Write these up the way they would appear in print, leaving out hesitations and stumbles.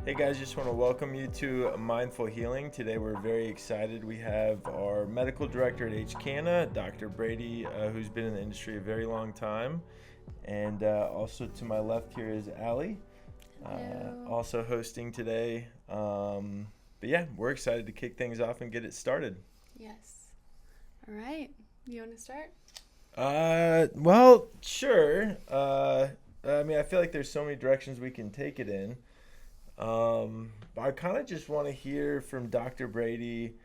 Hey guys, just want to welcome you to Mindful Healing. Today we're very excited. We have our medical director at HCANA, Dr. Brady, who's been in the industry a very long time. And also to my left here is Allie, also hosting today. But yeah, we're excited to kick things off and get it started. Yes. All right. You want to start? Well, sure. I feel like there's so many directions we can take it in. I kind of just want to hear from Dr. Brady,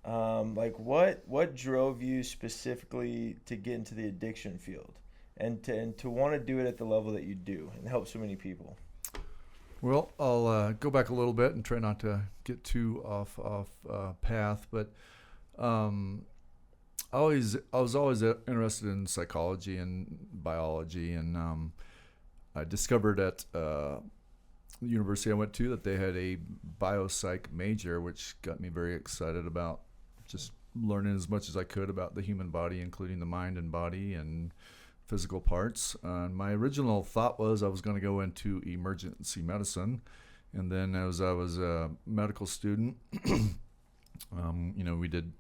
like what drove you specifically to get into the addiction field and to want to do it at the level that you do and help so many people. Well, I'll go back a little bit and try not to get too off path, but I was always interested in psychology and biology, and I discovered at the university I went to that they had a biopsych major, which got me very excited about just learning as much as I could about the human body, including the mind and body and physical parts. My original thought was I was going to go into emergency medicine, and then as I was a medical student, we did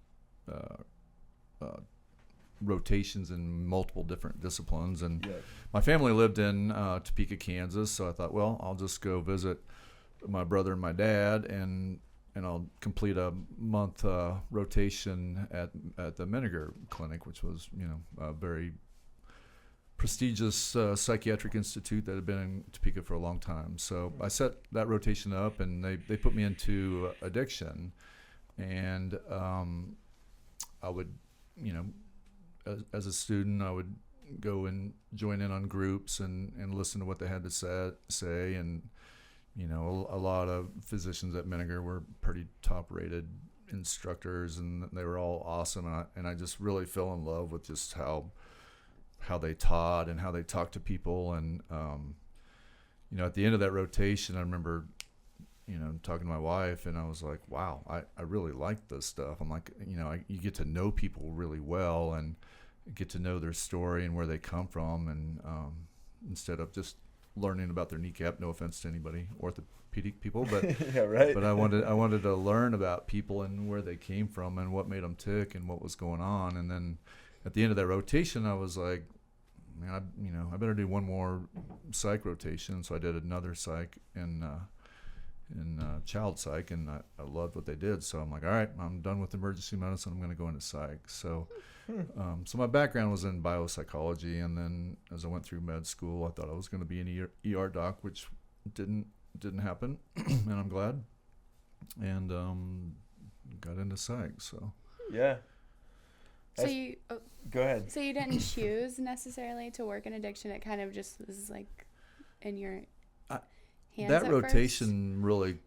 rotations in multiple different disciplines, and my family lived in Topeka, Kansas, so I thought, well, I'll just go visit my brother and my dad, and I'll complete a month rotation at the Menninger Clinic, which was a very prestigious psychiatric institute that had been in Topeka for a long time. So I set that rotation up, and they put me into addiction, and I would, as a student, I would go and join in on groups and listen to what they had to say. And, a lot of physicians at Menninger were pretty top-rated instructors, and they were all awesome. And I just really fell in love with just how they taught and how they talked to people. And, at the end of that rotation, I remember, talking to my wife, and I was like, wow, I really like this stuff. I'm like, you get to know people really well and get to know their story and where they come from. And instead of just learning about their kneecap, no offense to anybody, orthopedic people, but Yeah, right. But I wanted to learn about people and where they came from and what made them tick and what was going on. And then at the end of that rotation, I was like, man, I better do one more psych rotation. So I did another psych in child psych, and I loved what they did. So I'm like, all right, I'm done with emergency medicine. I'm going to go into psych. So so my background was in biopsychology, and then as I went through med school, I thought I was going to be an ER doc, which didn't happen, and I'm glad. And got into psych. So Yeah. So you Go ahead. So you didn't choose necessarily to work in addiction. It kind of just was like in your hands. That at rotation really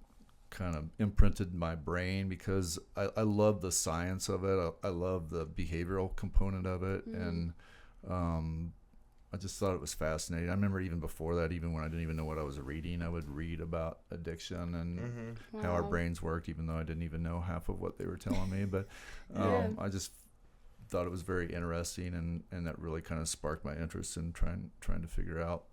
kind of imprinted my brain because I love the science of it. I love the behavioral component of it. And I just thought it was fascinating. I remember even before that, even when I didn't even know what I was reading, I would read about addiction and how our brains worked, even though I didn't even know half of what they were telling me. But I just thought it was very interesting, and that really kind of sparked my interest in trying to figure out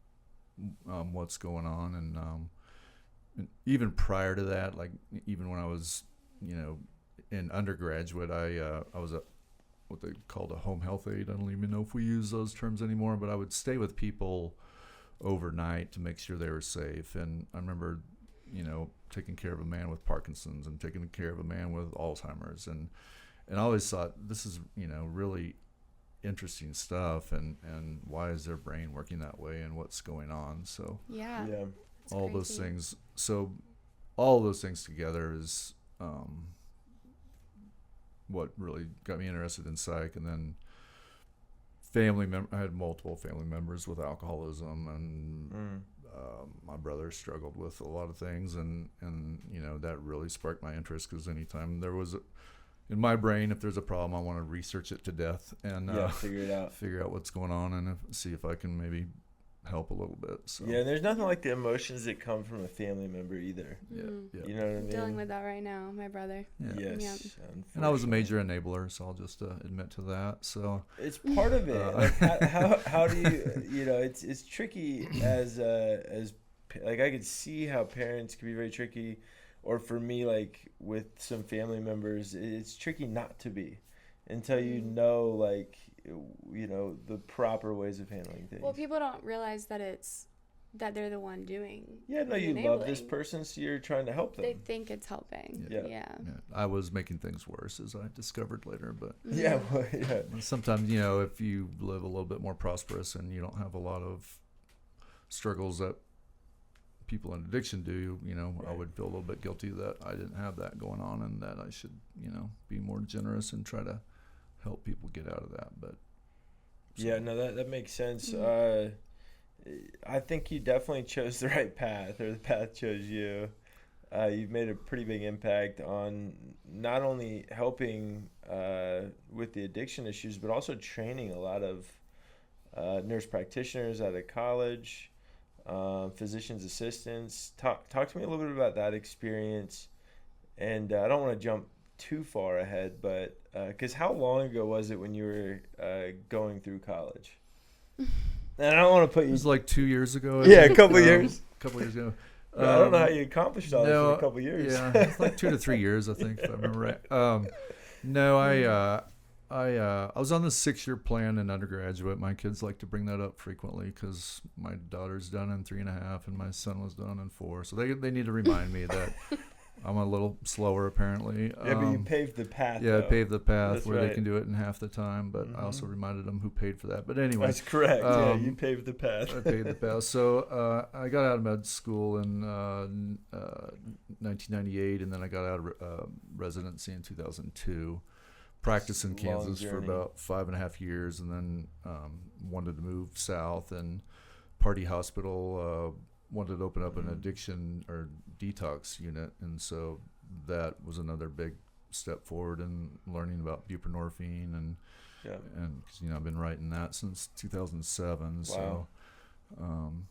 what's going on. And even prior to that, like even when I was in undergraduate, I was what they called a home health aide. I don't even know if we use those terms anymore, but I would stay with people overnight to make sure they were safe. And I remember taking care of a man with Parkinson's and taking care of a man with Alzheimer's, and I always thought, this is really interesting stuff, and why is their brain working that way, and what's going on. So Yeah. all those things. So all those things together is what really got me interested in psych. And then I had multiple family members with alcoholism, and my brother struggled with a lot of things, and that really sparked my interest, because anytime there was in my brain, if there's a problem, I want to research it to death and figure out what's going on, and see if I can maybe help a little bit. So Yeah, and there's nothing like the emotions that come from a family member either. Yeah. You know what I mean? Dealing with that right now, my brother. Yes. Yeah. And I was a major enabler, so I'll just admit to that. So it's part of it. Like how do you it's tricky as like I could see how parents can be very tricky, or for me, like with some family members, it's tricky not to be until you know, like, you know, the proper ways of handling things. Well, people don't realize that they're the one doing. Yeah, no, you love this person, so you're trying to help them. They think it's helping. Yeah. I was making things worse, as I discovered later, but Yeah, well, yeah. Sometimes, you know, if you live a little bit more prosperous and you don't have a lot of struggles that people in addiction do, you know, I would feel a little bit guilty that I didn't have that going on, and that I should, you know, be more generous and try to help people get out of that. But yeah, no, that makes sense. I think you definitely chose the right path, or the path chose you. You've made a pretty big impact on not only helping with the addiction issues, but also training a lot of nurse practitioners out of college, physician's assistants. Talk to me a little bit about that experience. And I don't want to jump too far ahead, but because how long ago was it when you were going through college? And I don't want to put you. It was like 2 years ago. Yeah, a couple years. A couple years ago. I don't know how you accomplished all this in a couple years. Yeah, it's like 2 to 3 years, I think, if I remember right. No, I was on the 6-year plan in undergraduate. My kids like to bring that up frequently because my daughter's done in 3.5 and my son was done in 4. So they need to remind me that I'm a little slower, apparently. Yeah, but you paved the path. Yeah, I paved the path. That's where right. they can do it in half the time. But I also reminded them who paid for that. But anyway. That's correct. Yeah, you paved the path. I paved the path. So I got out of med school in 1998, and then I got out of residency in 2002. Practiced in Kansas for about 5.5 years, and then wanted to move south, and Party Hospital wanted to open up an addiction or detox unit, and so that was another big step forward in learning about buprenorphine, and cause, you know, I've been writing that since 2007. Wow.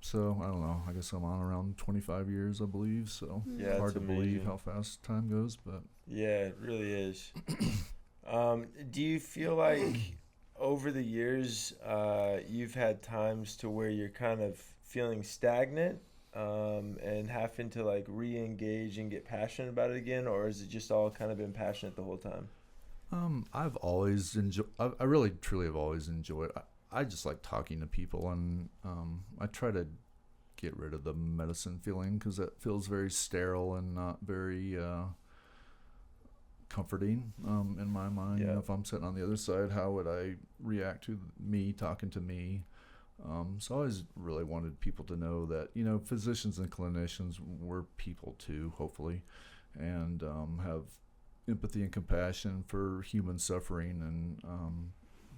So I don't know, I guess I'm on around 25 years, I believe. So Yeah, hard to believe amazing. how fast time goes, but Yeah, it really is. Do you feel like over the years you've had times to where you're kind of feeling stagnant and having to like re-engage and get passionate about it again, or is it just all kind of been passionate the whole time? I've always enjoyed. I really, truly have always enjoyed. I just like talking to people, and I try to get rid of the medicine feeling because it feels very sterile and not very comforting in my mind. Yeah. You know, if I'm sitting on the other side, how would I react to me talking to me? So I always really wanted people to know that, you know, physicians and clinicians, we're people too, hopefully, and have empathy and compassion for human suffering. And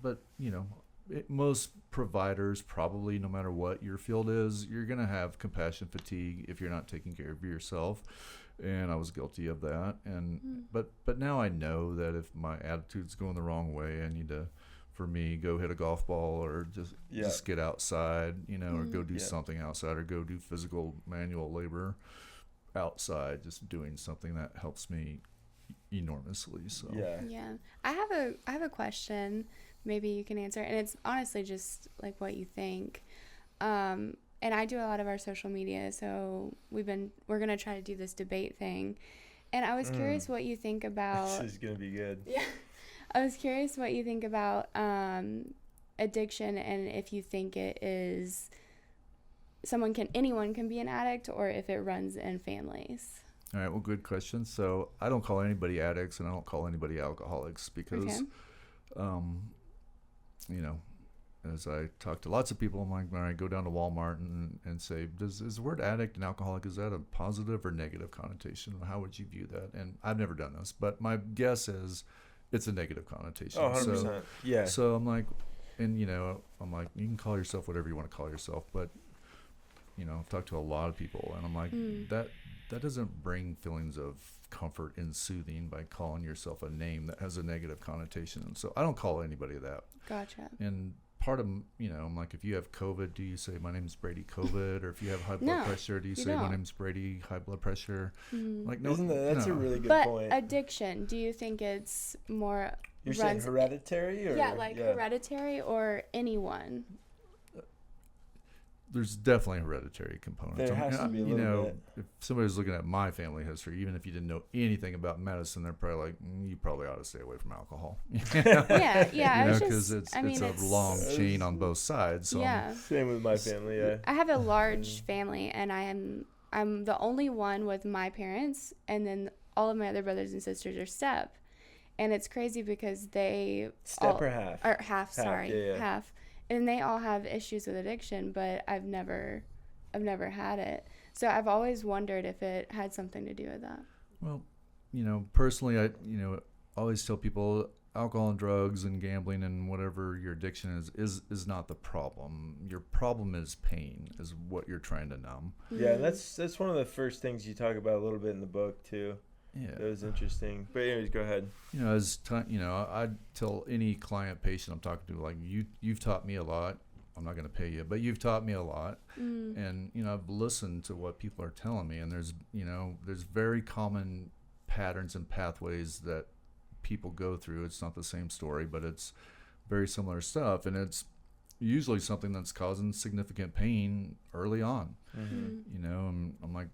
but, you know, most providers, probably no matter what your field is, you're going to have compassion fatigue if you're not taking care of yourself. And I was guilty of that. And but now I know that if my attitude's going the wrong way, I need to, for me, go hit a golf ball, or just get outside, you know, or go do something outside, or go do physical manual labor outside, just doing something that helps me enormously. So yeah, I have a question, maybe you can answer, and it's honestly just like what you think. And I do a lot of our social media, so we're gonna try to do this debate thing, and I was curious what you think about. This is gonna be good. Yeah. I was curious what you think about addiction, and if you think it is anyone can be an addict, or if it runs in families. All right, well, good question. So I don't call anybody addicts, and I don't call anybody alcoholics because, you know, as I talk to lots of people, I'm like, when I go down to Walmart and say, is the word addict and alcoholic, is that a positive or negative connotation? How would you view that? And I've never done this, but my guess is it's a negative connotation. Oh, 100%. So, yeah. So I'm like, and, you know, I'm like, you can call yourself whatever you want to call yourself, but, you know, I've talked to a lot of people, and I'm like, that doesn't bring feelings of comfort and soothing by calling yourself a name that has a negative connotation. And so I don't call anybody that. Gotcha. And part of, you know, I'm like, if you have COVID, do you say my name's Brady COVID? Or if you have high blood pressure, do you say my name's Brady high blood pressure? Like, no, that's a really good point. But addiction, do you think it's more You're saying hereditary, or hereditary, or anyone? there's definitely a hereditary component. There has to be a little bit. If somebody's looking at my family history, even if you didn't know anything about medicine, they're probably like, you probably ought to stay away from alcohol. Yeah. Because it's a long chain on both sides. So yeah. Same with my family. Yeah. I have a large family, and I'm the only one with my parents, and then all of my other brothers and sisters are step. And it's crazy because they Step or half? Or half, sorry. yeah. Half. And they all have issues with addiction, but I've never had it. So I've always wondered if it had something to do with that. Well, personally, I always tell people alcohol and drugs and gambling and whatever your addiction is not the problem. Your problem is pain, is what you're trying to numb. Yeah, that's one of the first things you talk about a little bit in the book too. Yeah, that was interesting. But anyways, go ahead. I tell any client, patient I'm talking to, like, you've taught me a lot. I'm not going to pay you, but you've taught me a lot. And I've listened to what people are telling me, and there's very common patterns and pathways that people go through. It's not the same story, but it's very similar stuff, and it's usually something that's causing significant pain early on. I'm like,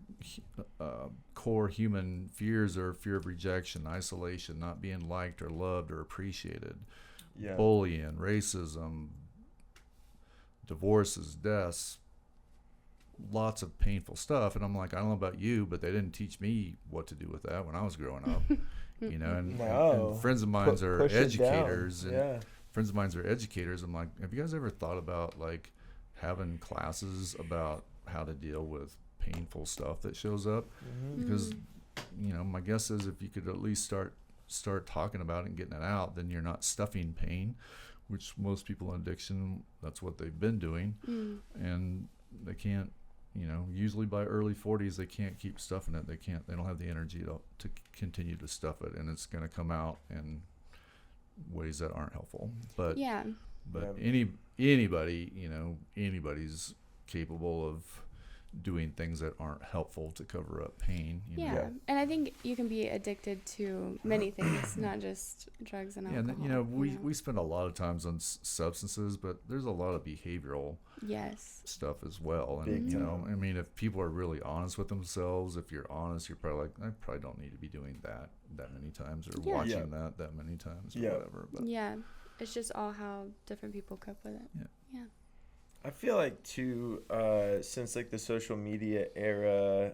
core human fears are fear of rejection, isolation, not being liked or loved or appreciated, bullying, racism, divorces, deaths, lots of painful stuff. And I'm like, I don't know about you, but they didn't teach me what to do with that when I was growing up. And friends of mine are educators, and friends of mine are educators. I'm like, have you guys ever thought about like having classes about how to deal with painful stuff that shows up? Because my guess is if you could at least start talking about it and getting it out, then you're not stuffing pain, which most people in addiction, that's what they've been doing. And they can't, usually by early 40s, they can't keep stuffing it. They don't have the energy to continue to stuff it, and it's going to come out in ways that aren't helpful. But anybody's capable of doing things that aren't helpful to cover up pain. And I think you can be addicted to many things, not just drugs and alcohol. We spend a lot of times on substances, but there's a lot of behavioral stuff as well. And if people are really honest with themselves, if you're honest, you're probably like, I probably don't need to be doing that many times, or watching that many times, or whatever. But it's just all how different people cope with it. Yeah. I feel like too, since like the social media era,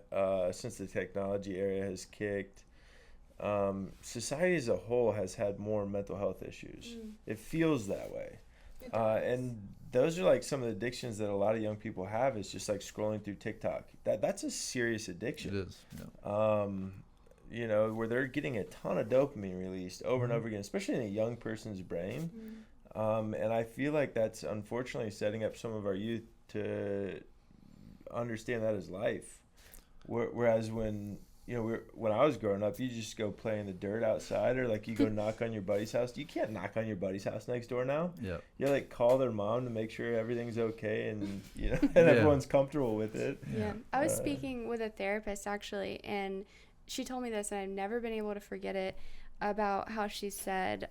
since the technology era has kicked, society as a whole has had more mental health issues. It feels that way. And those are like some of the addictions that a lot of young people have, is just like scrolling through TikTok. That's a serious addiction. It is. Where they're getting a ton of dopamine released over and over again, especially in a young person's brain. And I feel like that's unfortunately setting up some of our youth to understand that as life. Whereas when I was growing up, you just go play in the dirt outside, or like you go knock on your buddy's house. You can't knock on your buddy's house next door now. Yeah. You like call their mom to make sure everything's okay, and everyone's comfortable with it. Yeah. I was speaking with a therapist actually, and she told me this, and I've never been able to forget it, about how she said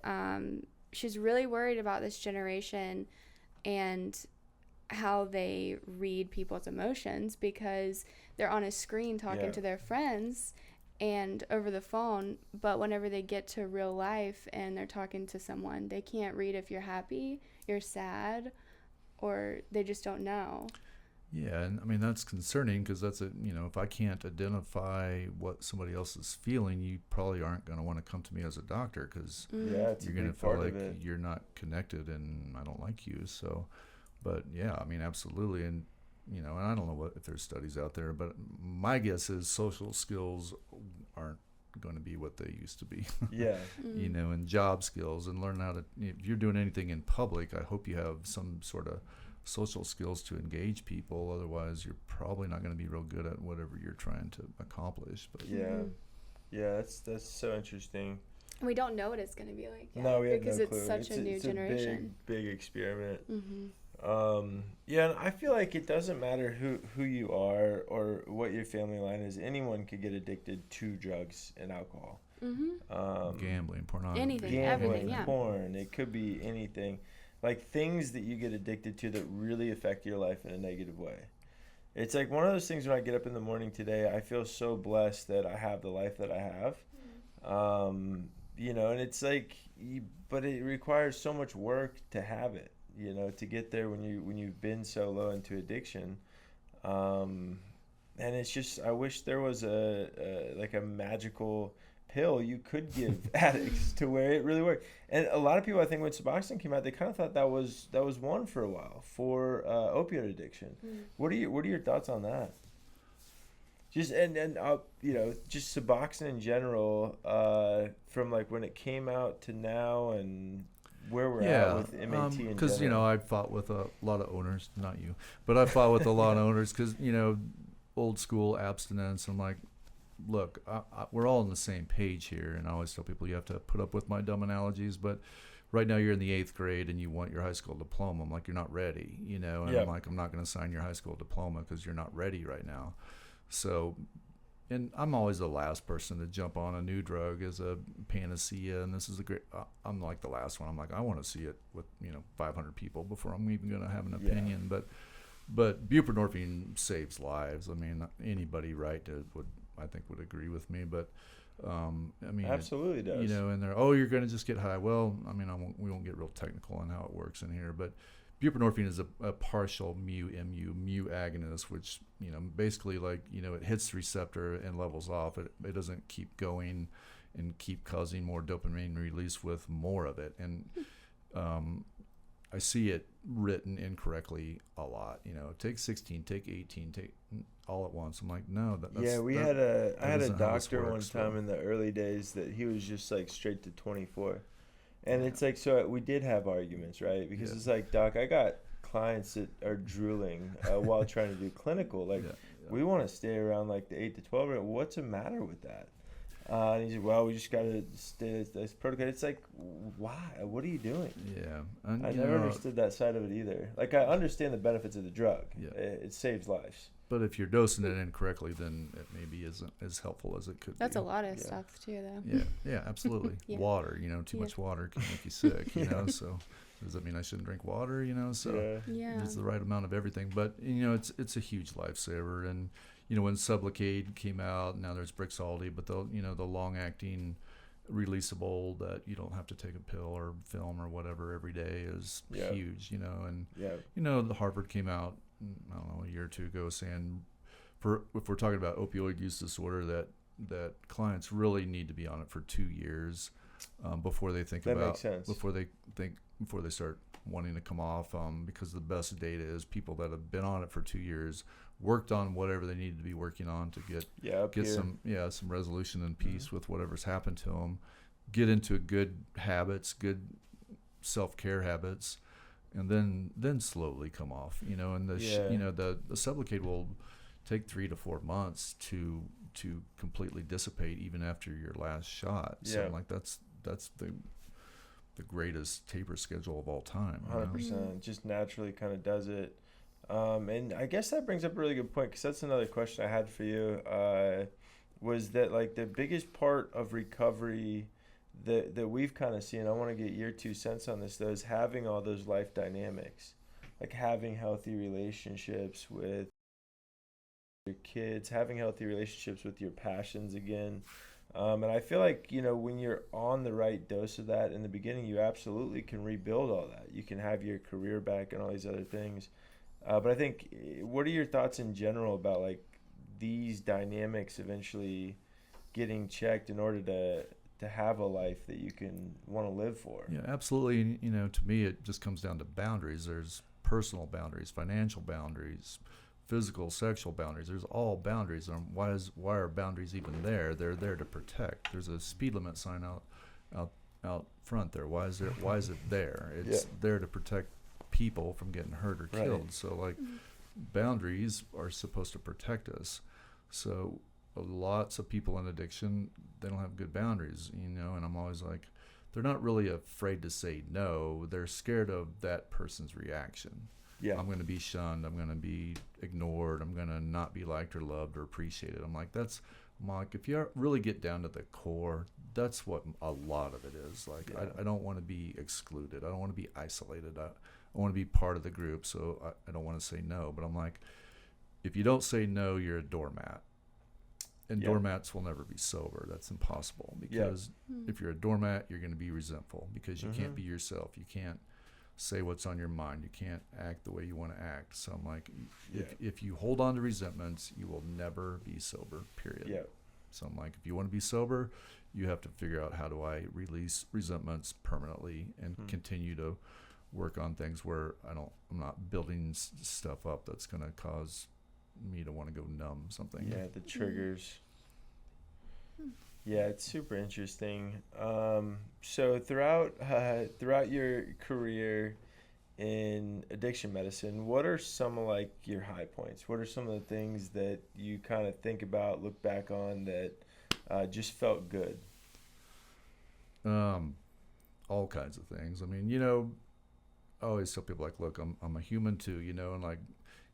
she's really worried about this generation and how they read people's emotions, because they're on a screen talking to their friends and over the phone, but whenever they get to real life and they're talking to someone, they can't read if you're happy, you're sad, or they just don't know. Yeah, and I mean that's concerning, because that's if I can't identify what somebody else is feeling, you probably aren't going to want to come to me as a doctor, because you're going to feel like you're not connected and I don't like you. So, but yeah, I mean absolutely, and and I don't know if there's studies out there, but my guess is social skills aren't going to be what they used to be. And job skills, and learn how to, if you're doing anything in public, I hope you have some sort of social skills to engage people. Otherwise, you're probably not going to be real good at whatever you're trying to accomplish. But that's so interesting. We don't know what it's going to be like yet. No, we have because no clue. It's such a new generation. Big experiment. And I feel like it doesn't matter who you are or what your family line is. Anyone could get addicted to drugs and alcohol. Gambling, pornography, anything, everything, porn. It could be anything. like things that you get addicted to that really affect your life in a negative way. It's like one of those things when I get up in the morning today, I feel so blessed that I have the life that I have. And it's like, but it requires so much work to have it, to get there when you've been so low into addiction. And it's just, I wish there was a magical pill you could give addicts to where it really worked. And a lot of people, I think, when Suboxone came out, they kind of thought that was one for a while for opioid addiction. What are your thoughts on that? Just just Suboxone in general, from like when it came out to now, and where we're at with MAT in because general. I fought with a lot of owners, not you, but I fought with a lot of owners because old school abstinence. I'm like, look, we're all on the same page here, and I always tell people you have to put up with my dumb analogies, but right now you're in the 8th grade and you want your high school diploma. I'm like, you're not ready, and I'm like, I'm not going to sign your high school diploma because you're not ready right now. So, and I'm always the last person to jump on a new drug as a panacea, and this is I'm like the last one. I'm like, I want to see it with 500 people before I'm even going to have an opinion. But buprenorphine saves lives. I mean, anybody I think would agree with me. But I mean, absolutely does. And they're, you're going to just get high. Well, I mean, we won't get real technical on how it works in here, but buprenorphine is a partial mu agonist, which basically it hits the receptor and levels off. It doesn't keep going and keep causing more dopamine release with more of it. And I see it written incorrectly a lot. Take 16, take 18, take all at once. I'm like, no. I had a doctor one time in the early days that he was just like straight to 24. And it's like, so we did have arguments, right? Because it's like, doc, I got clients that are drooling while trying to do clinical. Like, we want to stay around like the 8 to 12. What's the matter with that? And he said, well, we just got to stay this protocol. It's like, why? What are you doing? Yeah. And I never understood that side of it either. Like, I understand the benefits of the drug. Yeah. It saves lives. But if you're dosing it incorrectly, then it maybe isn't as helpful as it could be. That's a lot of stuff too, though. Yeah, absolutely. Water, too much water can make you sick, so does that mean I shouldn't drink water, so it's the right amount of everything. But, it's a huge lifesaver. And, when Sublocade came out, now there's Brixaldi, but the long-acting releasable that you don't have to take a pill or film or whatever every day is huge, and, the Harvard came out, I don't know, a year or two ago saying if we're talking about opioid use disorder that clients really need to be on it for 2 years before they think before they start wanting to come off, because the best data is people that have been on it for 2 years, worked on whatever they needed to be working on to get some resolution and peace with whatever's happened to them, get into good habits, good self-care habits, and then slowly come off, and the Sublocade will take 3 to 4 months to completely dissipate even after your last shot. So like that's the greatest taper schedule of all time. 100%, just naturally kind of does it. And I guess that brings up a really good point, because that's another question I had for you. Was that like the biggest part of recovery that we've kind of seen? I want to get your 2 cents on this, though, is having all those life dynamics, like having healthy relationships with your kids, having healthy relationships with your passions again. And I feel like, when you're on the right dose of that in the beginning, you absolutely can rebuild all that. You can have your career back and all these other things. But I think, what are your thoughts in general about like these dynamics eventually getting checked in order to have a life that you can want to live for? Yeah, absolutely. To me, it just comes down to boundaries. There's personal boundaries, financial boundaries, physical, sexual boundaries. There's all boundaries. Why are boundaries even there? They're there to protect. There's a speed limit sign out front there. Why is it there? It's there to protect people from getting hurt or killed. Right. So boundaries are supposed to protect us. So lots of people in addiction, they don't have good boundaries, and I'm always like, they're not really afraid to say no. They're scared of that person's reaction. Yeah. I'm going to be shunned. I'm going to be ignored. I'm going to not be liked or loved or appreciated. I'm like, I'm like, if you really get down to the core, that's what a lot of it is. Like, I don't want to be excluded. I don't want to be isolated. I want to be part of the group, so I don't want to say no. But I'm like, if you don't say no, you're a doormat. And doormats will never be sober. That's impossible, because if you're a doormat, you're going to be resentful because you can't be yourself. You can't say what's on your mind. You can't act the way you want to act. So I'm like, if you hold on to resentments, you will never be sober, period. Yeah. So I'm like, if you want to be sober, you have to figure out, how do I release resentments permanently and continue to work on things where I'm not building stuff up that's going to cause me to want to go numb something. Yeah, the triggers. Yeah, it's super interesting. So throughout your career in addiction medicine, what are some of like your high points? What are some of the things that you kind of think about, look back on, that just felt good? All kinds of things. I mean, I always tell people, like, look, I'm a human too, and like,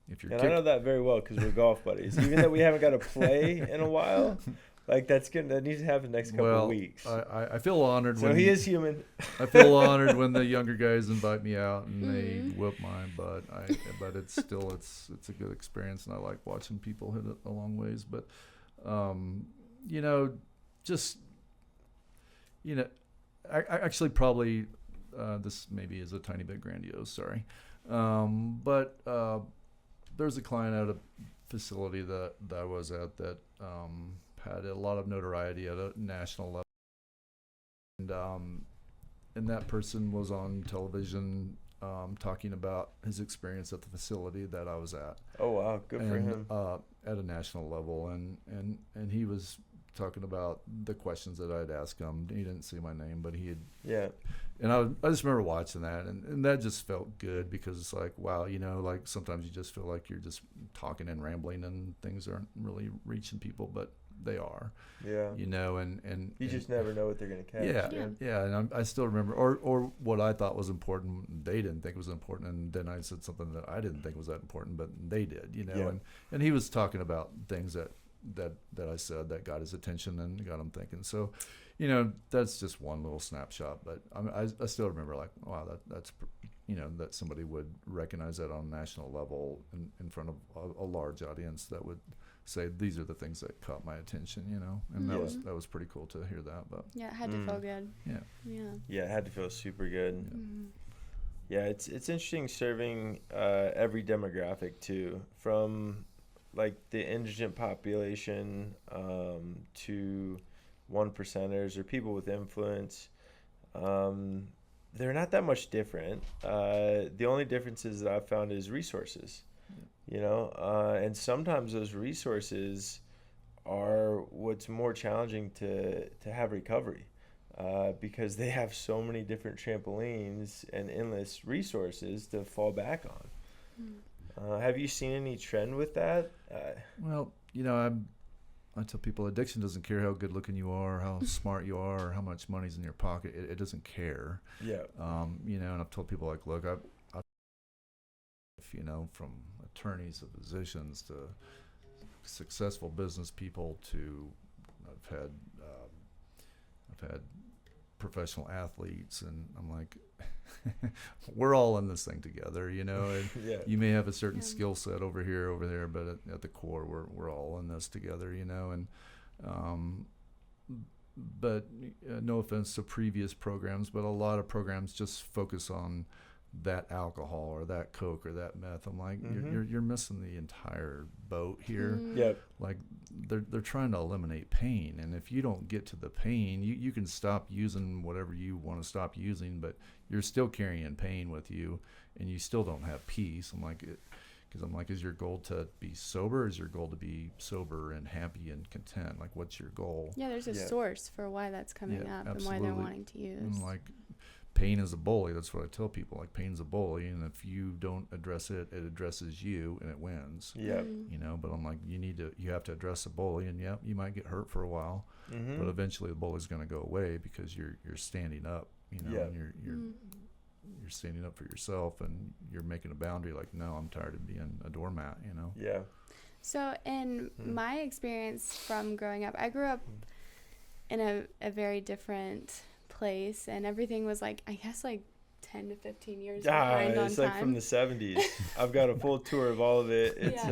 if you're I know that very well because we're golf buddies. Even though we haven't got to play in a while, like that needs to happen the next couple of weeks. I feel honored. So he is human. I feel honored when the younger guys invite me out and they whip my butt. But it's still it's a good experience, and I like watching people hit it a long ways. But I actually probably this maybe is a tiny bit grandiose. Sorry, but. There's a client at a facility that I was at that had a lot of notoriety at a national level, and that person was on television talking about his experience at the facility that I was at. Oh wow, good for him. At a national level, and he was talking about the questions that I'd asked him. He didn't see my name, but he had. Yeah. And I just remember watching that, and that just felt good, because it's like, wow, like sometimes you just feel like you're just talking and rambling and things aren't really reaching people, but they are. Yeah. And you just never know what they're going to catch. Yeah. And I still remember, or what I thought was important, they didn't think was important, and then I said something that I didn't think was that important, but they did, and he was talking about things that I said that got his attention and got him thinking. So, that's just one little snapshot. But I still remember, like, wow, that's that somebody would recognize that on a national level in front of a large audience that would say, these are the things that caught my attention, and that was pretty cool to hear that. But yeah, it had to feel good. Yeah, it had to feel super good. Yeah, it's interesting serving every demographic too, from like the indigent population to 1%ers or people with influence. They're not that much different. The only differences that I've found is resources, and sometimes those resources are what's more challenging to have recovery, because they have so many different trampolines and endless resources to fall back on. Have you seen any trend with that? Well, I tell people, addiction doesn't care how good looking you are, how smart you are, or how much money's in your pocket. It doesn't care. Yeah. And I've told people, like, look, from attorneys to physicians to successful business people to I've had professional athletes, and I'm like, we're all in this thing together, and you may have a certain skill set over here, over there, but at the core, we're all in this together, and but no offense to previous programs, but a lot of programs just focus on that alcohol or that Coke or that meth. I'm like, you're missing the entire boat here. Yep. Like they're trying to eliminate pain, and if you don't get to the pain, you can stop using whatever you want to stop using, but you're still carrying pain with you, and you still don't have peace. I'm like, is your goal to be sober? Is your goal to be sober and happy and content? Like, what's your goal? Yeah, there's a source for why that's coming up absolutely. And why they're wanting to use. And like, pain is a bully. That's what I tell people. Like, pain's a bully, and if you don't address it, it addresses you, and it wins. Yeah. But I'm like, you have to address the bully, and you might get hurt for a while, but eventually the bully's going to go away because you're standing up. And you're standing up for yourself, and you're making a boundary. Like, no, I'm tired of being a doormat. Yeah. So in my experience from growing up, I grew up in a very different place, and everything was like, I guess, like 10 to 15 years behind on It's like time. from the 70s. I've got a full tour of all of it. It's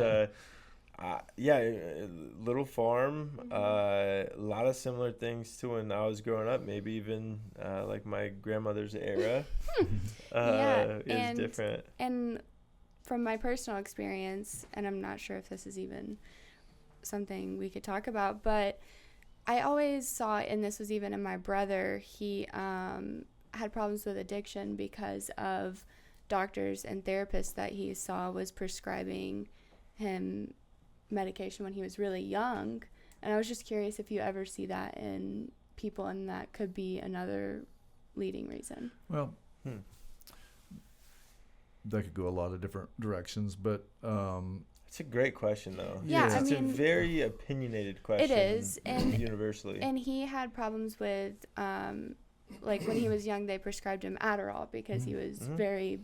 little farm, a lot of similar things to when I was growing up, maybe even like my grandmother's era. Is different. And from my personal experience, and I'm not sure if this is even something we could talk about, but I always saw, and this was even in my brother, he had problems with addiction because of doctors and therapists that he saw was prescribing him medication when he was really young. And I was just curious if you ever see that in people, and that could be another leading reason. Well, that could go a lot of different directions, but it's a great question, though. Yeah, it's a very opinionated question. It is, and universally. And he had problems with, like when he was young, they prescribed him Adderall because he was very,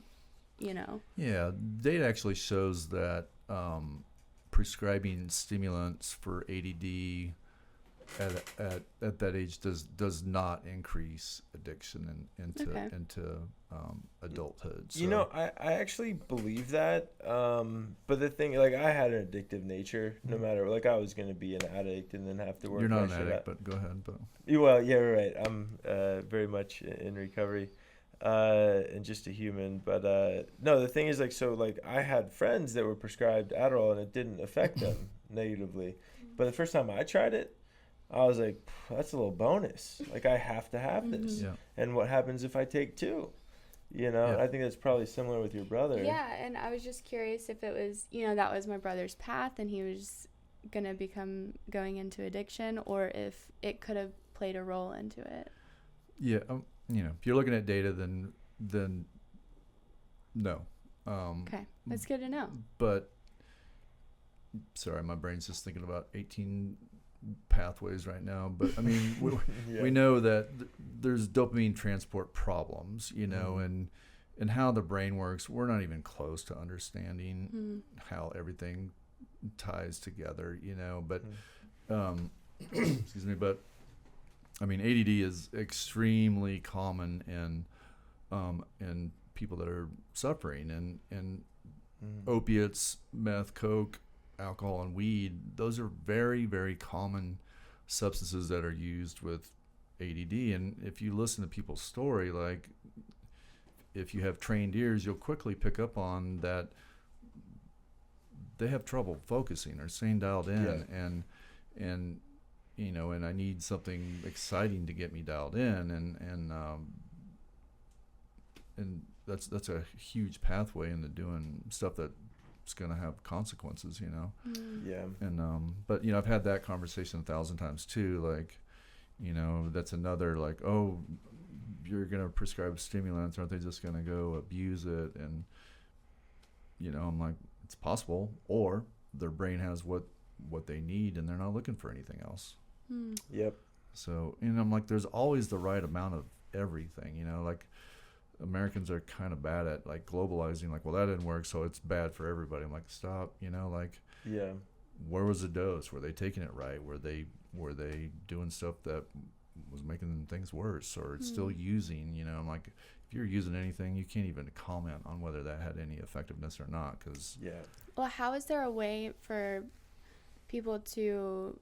Yeah, data actually shows that prescribing stimulants for ADD at that age does not increase addiction into adulthood. So. I actually believe that. But the thing, like, I had an addictive nature. No matter, like, I was going to be an addict and then have to work. You're not an addict, but go ahead. But well, yeah, right. I'm very much in recovery, and just a human. But no, the thing is, like, so, like, I had friends that were prescribed Adderall and it didn't affect them negatively. But the first time I tried it, I was like, that's a little bonus. Like, I have to have this. Yeah. And what happens if I take two? Yeah. I think that's probably similar with your brother. Yeah, and I was just curious if it was, that was my brother's path and he was going to going into addiction, or if it could have played a role into it. Yeah, if you're looking at data, then no. Okay, that's good to know. But, sorry, my brain's just thinking about 18 pathways right now, but I mean we know that there's dopamine transport problems, and how the brain works. We're not even close to understanding how everything ties together, but excuse me, but I mean ADD is extremely common in people that are suffering, and opiates, meth, coke, alcohol, and weed, those are very, very common substances that are used with ADD. And if you listen to people's story, like, if you have trained ears, you'll quickly pick up on that they have trouble focusing or staying dialed in, and I need something exciting to get me dialed in, and that's a huge pathway into doing stuff that it's going to have consequences, Yeah. And but I've had that conversation 1,000 times too. Like, that's another, like, oh, you're going to prescribe stimulants, aren't they just going to go abuse it? And I'm like, it's possible, or their brain has what they need and they're not looking for anything else. Yep. So, I'm like, there's always the right amount of everything. Like, Americans are kind of bad at, like, globalizing, like, well, that didn't work, so it's bad for everybody. I'm like, stop, like, yeah, where was the dose? Were they taking it right? Were they doing stuff that was making things worse, or still using? I'm like, if you're using anything, you can't even comment on whether that had any effectiveness or not, because Well, how is there a way for people to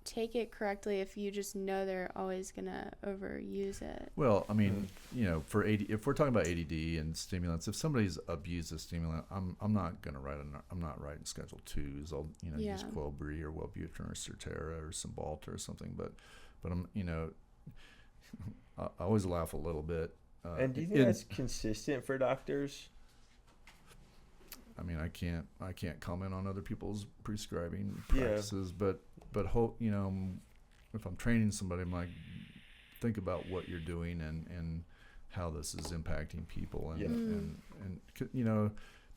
take it correctly if you just know they're always gonna overuse it? Well, I mean, for if we're talking about ADD and stimulants, if somebody's abused a stimulant, I'm not gonna I'm not writing Schedule 2s. I'll use Quelbri or Wellbutrin or Certera or Cymbalta or something. But I'm I always laugh a little bit. And do you think that's consistent for doctors? I mean, I can't comment on other people's prescribing practices, but if I'm training somebody, I'm like, think about what you're doing and how this is impacting people, and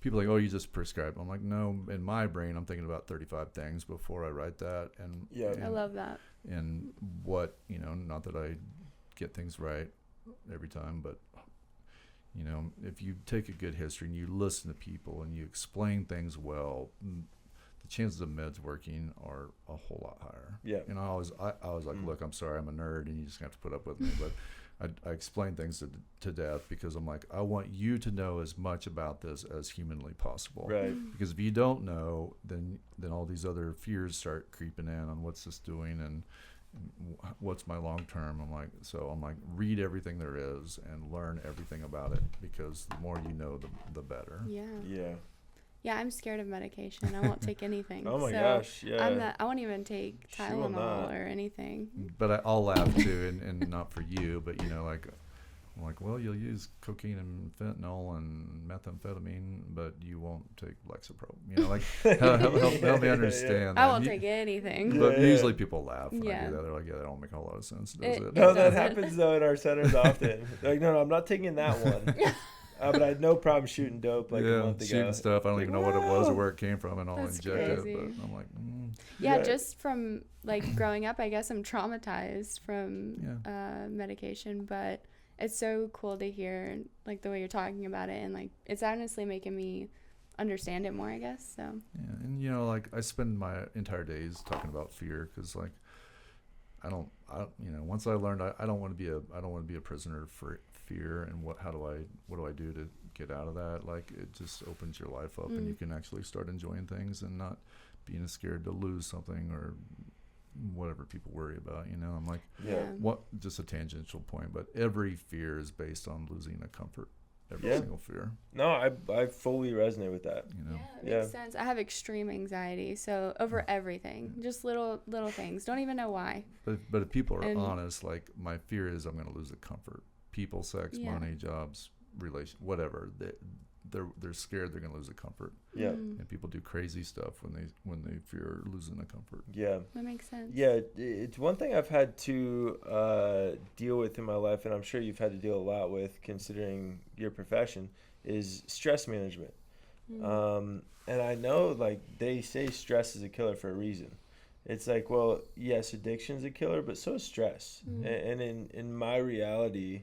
people are like, oh, you just prescribe. I'm like, no, in my brain, I'm thinking about 35 things before I write that, and I love that. And what not that I get things right every time, but if you take a good history and you listen to people and you explain things well, the the chances of meds working are a whole lot higher. Yeah. And I was like, look, I'm sorry, I'm a nerd, and you just have to put up with me. But I explain things to death because I'm like, I want you to know as much about this as humanly possible. Right. Because if you don't know, then all these other fears start creeping in on what's this doing and what's my long term. I'm like, read everything there is and learn everything about it, because the more you know, the better. Yeah. Yeah. Yeah, I'm scared of medication. I won't take anything. Oh my so gosh, yeah. I won't even take She will Tylenol not. or anything. But I'll laugh too, and not for you, but like, I'm like, well, you'll use cocaine and fentanyl and methamphetamine, but you won't take Lexapro. Like, help me understand that. I won't take anything. But Yeah. usually people laugh when I Yeah. do that. They're like, yeah, that don't make a whole lot of sense, does it? No, that doesn't. happens though in our centers often. Like, no, I'm not taking that one. But I had no problem shooting dope like a month ago. Shooting stuff. I don't even know what it was or where it came from, and I'll That's inject crazy. it. But I'm like, Yeah, Yeah. just from like growing up, I guess I'm traumatized from Yeah. medication, but it's so cool to hear like the way you're talking about it, and like it's honestly making me understand it more, I guess. So yeah, and like I spend my entire days talking about fear, because like I don't, once I learned I don't want to be a prisoner for fear, and what do I do to get out of that? Like, it just opens your life up, and you can actually start enjoying things and not being scared to lose something or whatever people worry about. I'm like, Yeah. what? Just a tangential point, but every fear is based on losing a comfort. Every Yeah. single fear. No, I fully resonate with that. yeah, it Yeah. makes sense. I have extreme anxiety, so over everything, just little things. Don't even know why. But if people are And- honest, like, my fear is I'm going to lose the comfort. People, sex, Yeah. money, jobs, relation, whatever. They're scared they're going to lose the comfort. Yeah. And people do crazy stuff when they fear losing the comfort. Yeah. That makes sense. Yeah, it's one thing I've had to deal with in my life, and I'm sure you've had to deal a lot with, considering your profession, is stress management. And I know, like, they say stress is a killer for a reason. It's like, well, yes, addiction's a killer, but so is stress. And in my reality,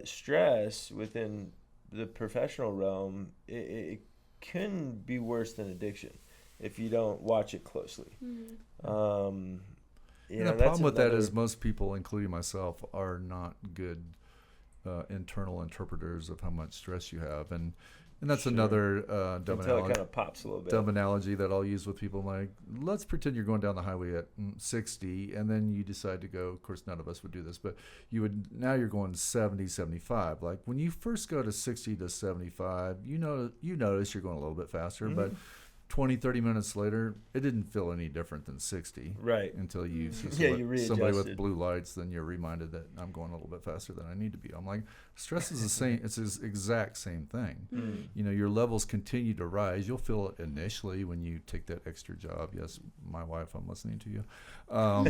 stress within the professional realm, it can be worse than addiction if you don't watch it closely. And the problem with that is most people, including myself, are not good internal interpreters of how much stress you have, and that's another dumb until it analogy. kind of pops a little bit. Dumb analogy that I'll use with people. I'm like, let's pretend you're going down the highway at 60, and then you decide to go. Of course, none of us would do this, but now you're going 70, 75. Like, when you first go to 60 to 75, you notice you're going a little bit faster, but 20, 30 minutes later, it didn't feel any different than 60. Right. Until you see somebody readjusted. with blue lights, then you're reminded that I'm going a little bit faster than I need to be. I'm like, stress is the same. It's the exact same thing. Your levels continue to rise. You'll feel it initially when you take that extra job. Yes, my wife, I'm listening to you. Or,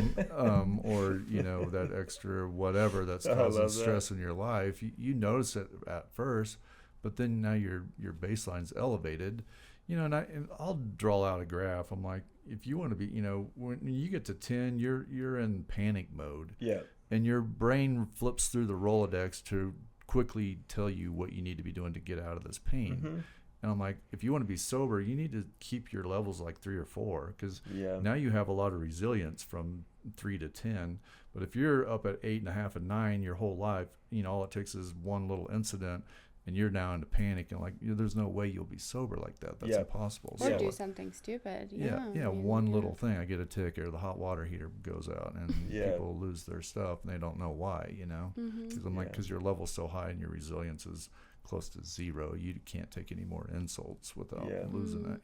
that extra whatever that's causing stress in your life. You notice it at first, but then now your baseline's elevated. And I'll draw out a graph. I'm like, if you want to be, when you get to 10, you're in panic mode. Yeah. And your brain flips through the Rolodex to quickly tell you what you need to be doing to get out of this pain. And I'm like, if you want to be sober, you need to keep your levels like 3 or 4, because now you have a lot of resilience from 3 to 10. But if you're up at 8.5 and 9 your whole life, all it takes is one little incident, and you're now into panic, and like, there's no way you'll be sober like that. That's impossible. Or do something stupid. One little thing. I get a tick, or the hot water heater goes out, and people lose their stuff, and they don't know why. Because I'm like, because your level's so high and your resilience is close to 0, you can't take any more insults without losing it.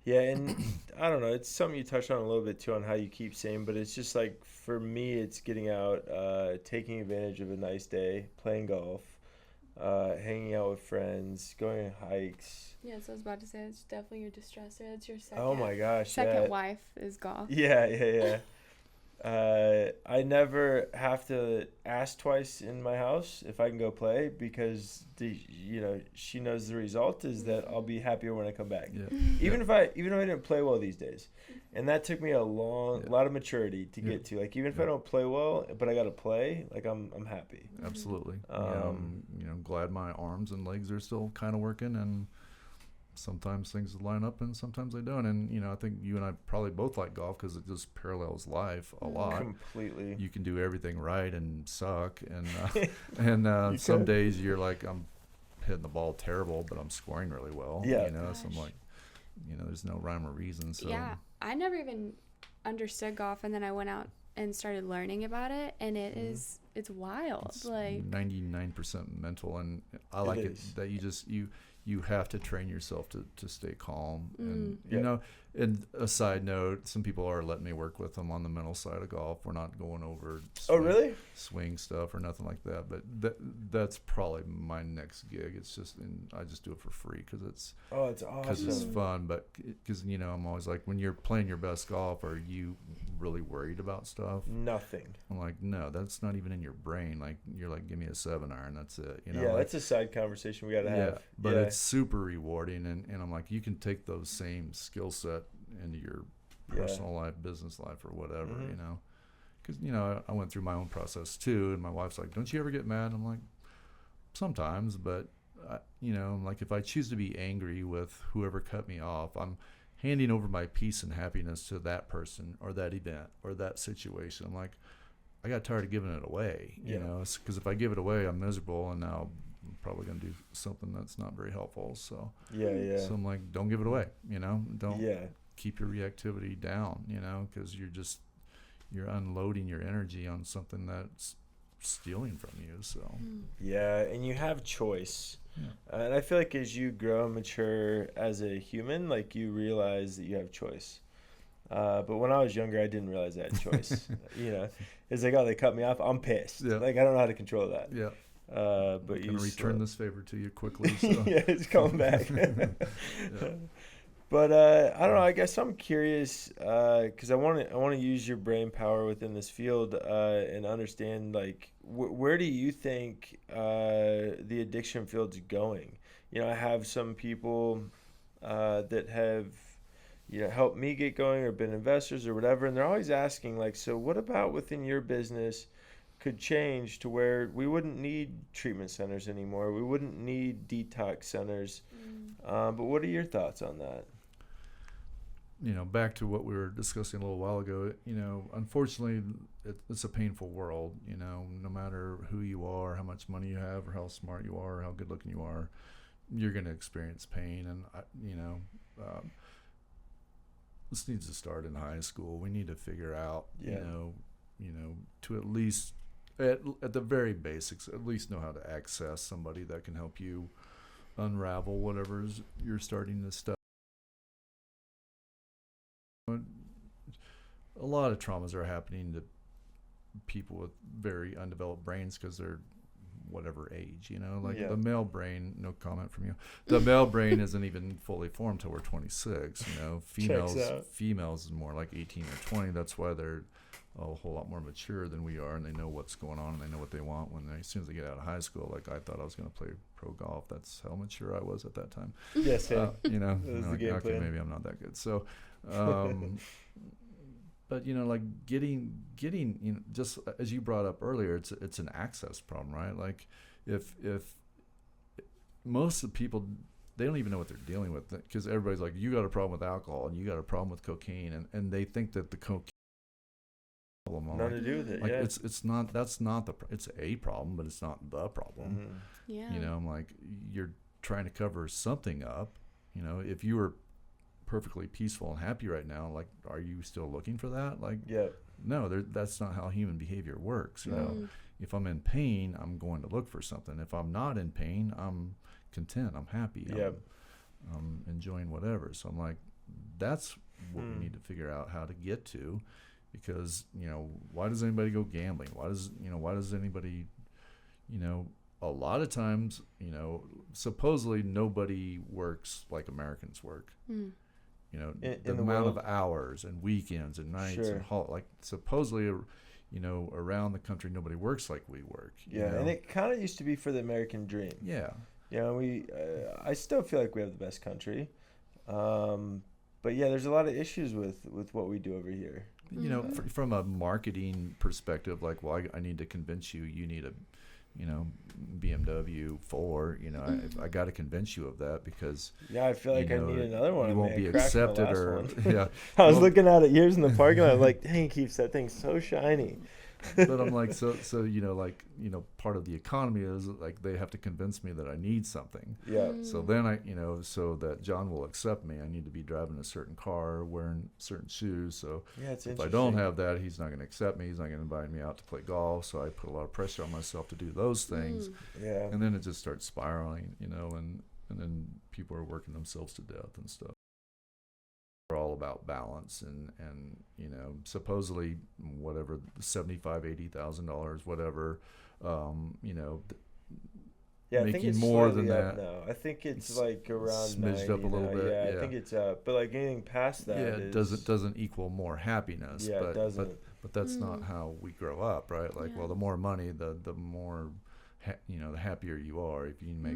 Yeah, and I don't know, it's something you touched on a little bit too, on how you keep saying, but it's just like, for me, it's getting out, taking advantage of a nice day, playing golf, hanging out with friends, going on hikes. Yeah, so I was about to say, it's definitely your distressor. That's your second. Oh my gosh, second wife is golf. Yeah. I never have to ask twice in my house if I can go play, because she knows the result is that I'll be happier when I come back. Yeah. Even if I didn't play well these days, and that took me a lot of maturity to get to. Like, even if I don't play well, but I got to play, like, I'm happy. Absolutely. I'm glad my arms and legs are still kind of working, and sometimes things line up and sometimes they don't. And, I think you and I probably both like golf because it just parallels life a lot. Completely. You can do everything right and suck. And some days you're like, I'm hitting the ball terrible, but I'm scoring really well. Yeah. So I'm like, there's no rhyme or reason. So yeah, I never even understood golf, and then I went out and started learning about it, and it's wild. It's like 99% mental, and I like it that you have to train yourself to stay calm. And and a side note, some people are letting me work with them on the mental side of golf. We're not going over swing stuff or nothing like that, but that's probably my next gig. It's just, and I just do it for free because it's awesome, because it's fun. But because I'm always like, when you're playing your best golf, are you really worried about stuff? Nothing. I'm like, no, that's not even in your brain. Like, you're like, give me a 7-iron, that's it. That's a side conversation we gotta have. But it's super rewarding, and I'm like, you can take those same skill set into your personal life, business life, or whatever. Because I went through my own process too, and my wife's like, don't you ever get mad? I'm like, sometimes, but like, if I choose to be angry with whoever cut me off, I'm handing over my peace and happiness to that person or that event or that situation. I'm like, I got tired of giving it away, because if I give it away, I'm miserable, and now I'm probably going to do something that's not very helpful. So So I'm like, don't give it away, don't keep your reactivity down, because you're unloading your energy on something that's stealing from you. So and you have choice. And I feel like as you grow and mature as a human, like, you realize that you have choice. But when I was younger, I didn't realize I had choice. It's like, oh, they cut me off, I'm pissed. Like, I don't know how to control that. But I'm gonna return this favor to you quickly. So. It's coming back. But I don't know. I guess I'm curious because I want to use your brain power within this field and understand, like, where do you think the addiction field's going? I have some people that have helped me get going or been investors or whatever, and they're always asking, like, so what about within your business could change to where we wouldn't need treatment centers anymore? We wouldn't need detox centers. But what are your thoughts on that? Back to what we were discussing a little while ago, unfortunately, it's a painful world, no matter who you are, how much money you have, or how smart you are, or how good looking you are, you're going to experience pain. And, this needs to start in high school. We need to figure out, to at least, at the very basics, at least know how to access somebody that can help you unravel whatever's you're starting to stuff. A lot of traumas are happening to people with very undeveloped brains because they're whatever age, the male brain, no comment from you. The male brain isn't even fully formed till we're 26, females is more like 18 or 20. That's why they're a whole lot more mature than we are, and they know what's going on, and they know what they want as soon as they get out of high school. Like, I thought I was going to play pro golf. That's how mature I was at that time. Yes, okay, maybe I'm not that good. So, but like getting just as you brought up earlier, it's an access problem, right? Like, if most of the people, they don't even know what they're dealing with, because everybody's like, you got a problem with alcohol and you got a problem with cocaine, and they think that the cocaine problem. Nothing to do with it. Like, it's not. That's not it's a problem, but it's not the problem. I'm like, you're trying to cover something up. If you were perfectly peaceful and happy right now, like, are you still looking for that? Like, no, that's not how human behavior works. If I'm in pain, I'm going to look for something. If I'm not in pain, I'm content, I'm happy, I'm enjoying whatever. So I'm like, that's what we need to figure out how to get to, because why does anybody go gambling? Why does anybody, a lot of times, supposedly nobody works like Americans work. The amount of hours and weekends and nights and like, supposedly, around the country, nobody works like we work. And it kind of used to be for the American dream. I still feel like we have the best country. But there's a lot of issues with what we do over here. From a marketing perspective, like, well, I need to convince you need to BMW 4, I got to convince you of that, because Yeah, I feel like I need another one. you won't be I crashed my accepted, last or one. yeah. I was looking at it years in the parking lot. I'm like, dang, keeps that thing so shiny. But I'm like, so part of the economy is like they have to convince me that I need something. Yeah. So then so that John will accept me, I need to be driving a certain car, wearing certain shoes. So Yeah, it's if I interesting. don't have that, he's not going to accept me. He's not going to invite me out to play golf. So I put a lot of pressure on myself to do those things. Yeah. And then it just starts spiraling, and then people are working themselves to death and stuff. We're all about balance, and supposedly whatever, $75,000-$80,000, whatever, Yeah, I think making it's more slightly than up that. now. I think it's It's like around smidged 90 up a little now. bit, Yeah, yeah. I think it's up. But like anything past that It doesn't equal more happiness. Yeah, but, it doesn't. But that's not how we grow up, right? Like, well, the more money, the more the happier you are. If you make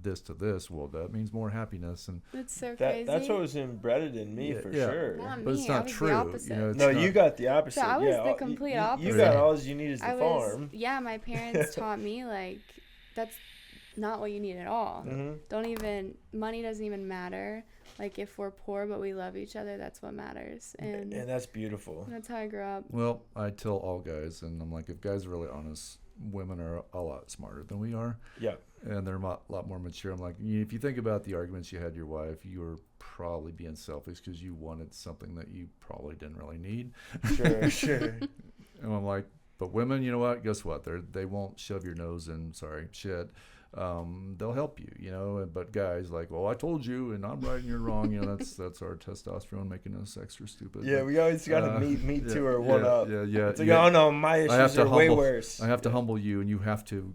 this to this, well, that means more happiness, and That's so crazy. that's what was embedded in me for sure. Not but me, it's I not was the true. opposite. It's No, not, you got the opposite. So I was yeah, the complete you opposite. got all you need is the I was, farm. yeah, my parents taught me like that's not what you need at all. Money doesn't even matter. Like if we're poor but we love each other, that's what matters. And that's beautiful. that's how I grew up. Well, I tell all guys, and I'm like, if guys are really honest, women are a lot smarter than we are. Yeah. And they're a lot more mature. I'm like, if you think about the arguments you had your wife, you were probably being selfish because you wanted something that you probably didn't really need. Sure. And I'm like, but women, you know what? Guess what? They won't shove your nose in shit. They'll help you, but guys like, well, I told you, and I'm right and you're wrong. That's our testosterone making us extra stupid. Yeah, we always got to me too or one up. Yeah. It's like, oh no, my issues are way worse. I have to humble you, and you have to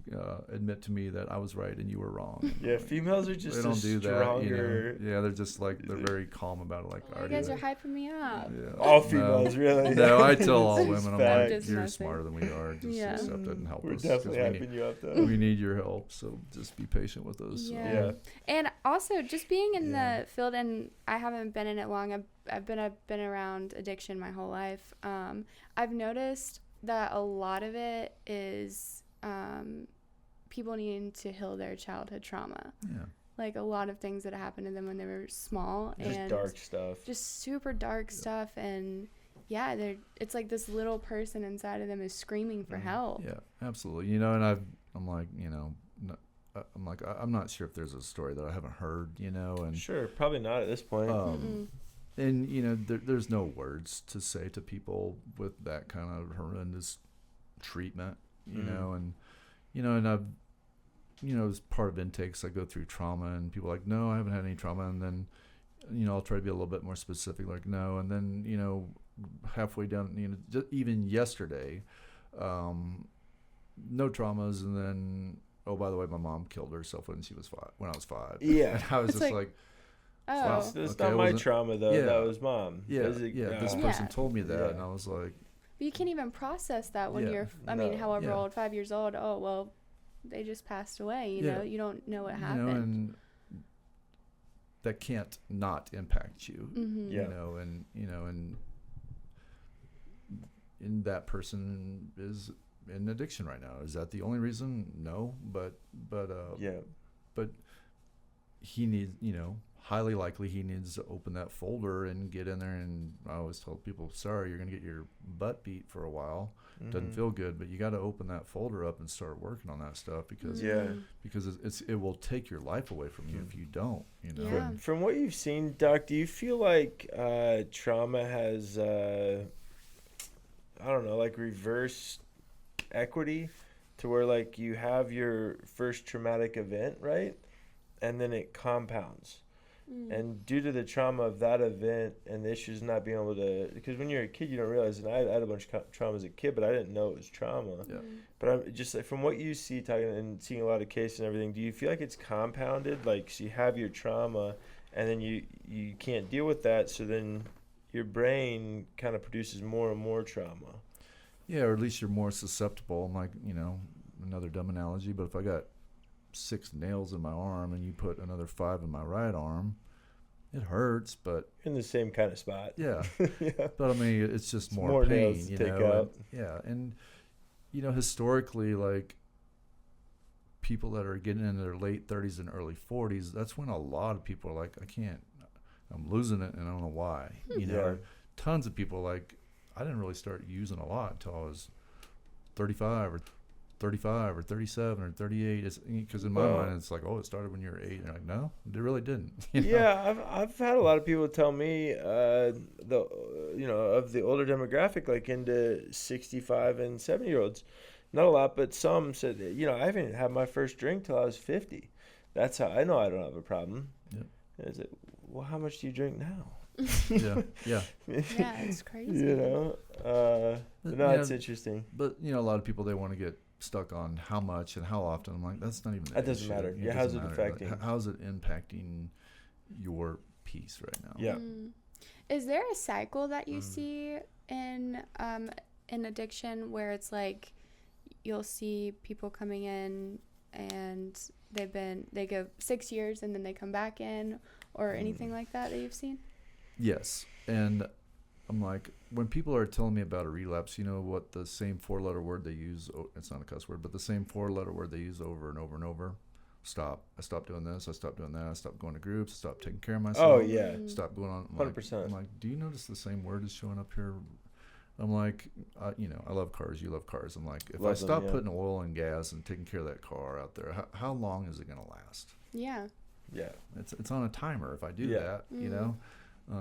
admit to me that I was right and you were wrong. Yeah, females are just they don't do stronger. that. Yeah, they're just like they're very calm about it. Like, You guys are hyping me up. Yeah. All females, really. No, I tell all It's women, I'm fact. like, you're Just smarter than we are. Just accept it and help We're us. definitely 'cause hyping you up though. we need your help, so just be patient with us. Yeah. And also just being in the field, and I haven't been in it long. I've been around addiction my whole life. I've noticed that a lot of it is people needing to heal their childhood trauma. Yeah. Like a lot of things that happened to them when they were small, Just and dark stuff. just super dark stuff. And it's like this little person inside of them is screaming for help. Yeah, absolutely. And I'm like, I'm not sure if there's a story that I haven't heard, and Sure, probably not at this point. and there's no words to say to people with that kind of horrendous treatment, and I've, as part of intakes, I go through trauma, and people are like, no, I haven't had any trauma, and then, I'll try to be a little bit more specific, like, no, and then, halfway down, just even yesterday, no traumas, and then, oh, by the way, my mom killed herself when I was 5. Yeah. And I was It's just like, like, Oh, That's okay, not I my wasn't- trauma though. Yeah. That was mom. yeah, This this Yeah. person told me that, Yeah. and I was like, but you can't even process that when Yeah. you're, No. however Yeah. old, 5 years old. Oh, well, they just passed away. You Yeah. know, you don't know what you happened. know, and that can't not impact you, Mm-hmm. Yeah. and that person is in addiction right now. Is that the only reason? No, but Yeah. but he needs, highly likely he needs to open that folder and get in there. And I always tell people, sorry, you're gonna get your butt beat for a while. Doesn't feel good, but you got to open that folder up and start working on that stuff, because it will take your life away from you if you don't. Yeah. From what you've seen, Doc, do you feel like trauma has, I don't know, like reverse equity, to where like you have your first traumatic event, right? And then it compounds. And due to the trauma of that event and the issues not being able to, because when you're a kid, you don't realize, and I had a bunch of trauma as a kid, but I didn't know it was trauma. Yeah. But I'm just like, from what you see, talking and seeing a lot of cases and everything, do you feel like it's compounded? Like, so you have your trauma, and then you can't deal with that, so then your brain kind of produces more and more trauma. Yeah, or at least you're more susceptible. I'm like, another dumb analogy, but if I got 6 nails in my arm and you put another 5 in my right arm, it hurts, but In the same kind of spot. yeah. Yeah. But I mean, it's just more more pain, nails to take and, out. yeah, and historically, like, people that are getting into their late 30s and early 40s, that's when a lot of people are like, I'm losing it and I don't know why. You know, tons of people like, I didn't really start using a lot until I was 35 or 37 or 38. Because in my mind, it's like, oh, it started when you were 8. And you're like, no, it really didn't. You know? Yeah, I've had a lot of people tell me of the older demographic, like into 65 and 70-year-olds. Not a lot, but some said, I haven't had my first drink till I was 50. That's how I know I don't have a problem. Yep. And I said, well, how much do you drink now? Yeah. Yeah, it's crazy. It's interesting. But a lot of people, they want to get stuck on how much and how often. I'm like, that's not even that doesn't issue. matter. It How's doesn't it matter. affecting? Like, how's it impacting your peace right now? Yeah. Is there a cycle that you see in addiction where it's like you'll see people coming in and they go 6 years and then they come back in, or anything like that you've seen? Yes. And I'm like, when people are telling me about a relapse, what the same 4-letter word they use, it's not a cuss word, but the same 4-letter word they use over and over and over. Stop. I stopped doing this. I stopped doing that. I stopped going to groups. I stopped taking care of myself. Oh, yeah. Stop going on. 100%. I'm like, do you notice the same word is showing up here? I'm like, I love cars. You love cars. I'm like, if I stop putting oil and gas and taking care of that car out there, how long is it going to last? Yeah. Yeah. It's on a timer if I do that,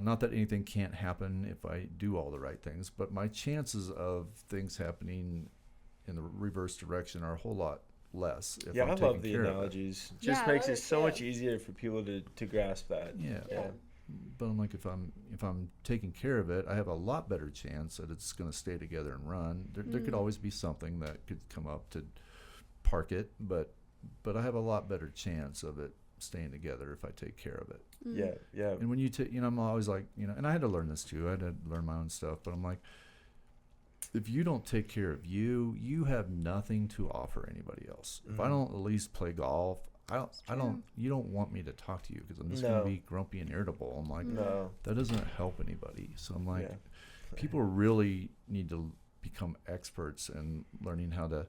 not that anything can't happen if I do all the right things, but my chances of things happening in the reverse direction are a whole lot less if I'm I taking love the care analogies. of it. Just makes it so much easier for people to grasp that. Yeah. But I'm like, if I'm taking care of it, I have a lot better chance that it's going to stay together and run. There could always be something that could come up to park it, but I have a lot better chance of it staying together if I take care of it. Yeah. And when you take, I'm always like, and I had to learn this too. I had to learn my own stuff, but I'm like, if you don't take care of you, you have nothing to offer anybody else. If I don't at least play golf, you don't want me to talk to you because I'm just going to be grumpy and irritable. I'm like, that doesn't help anybody. So I'm like, people really need to become experts in learning how to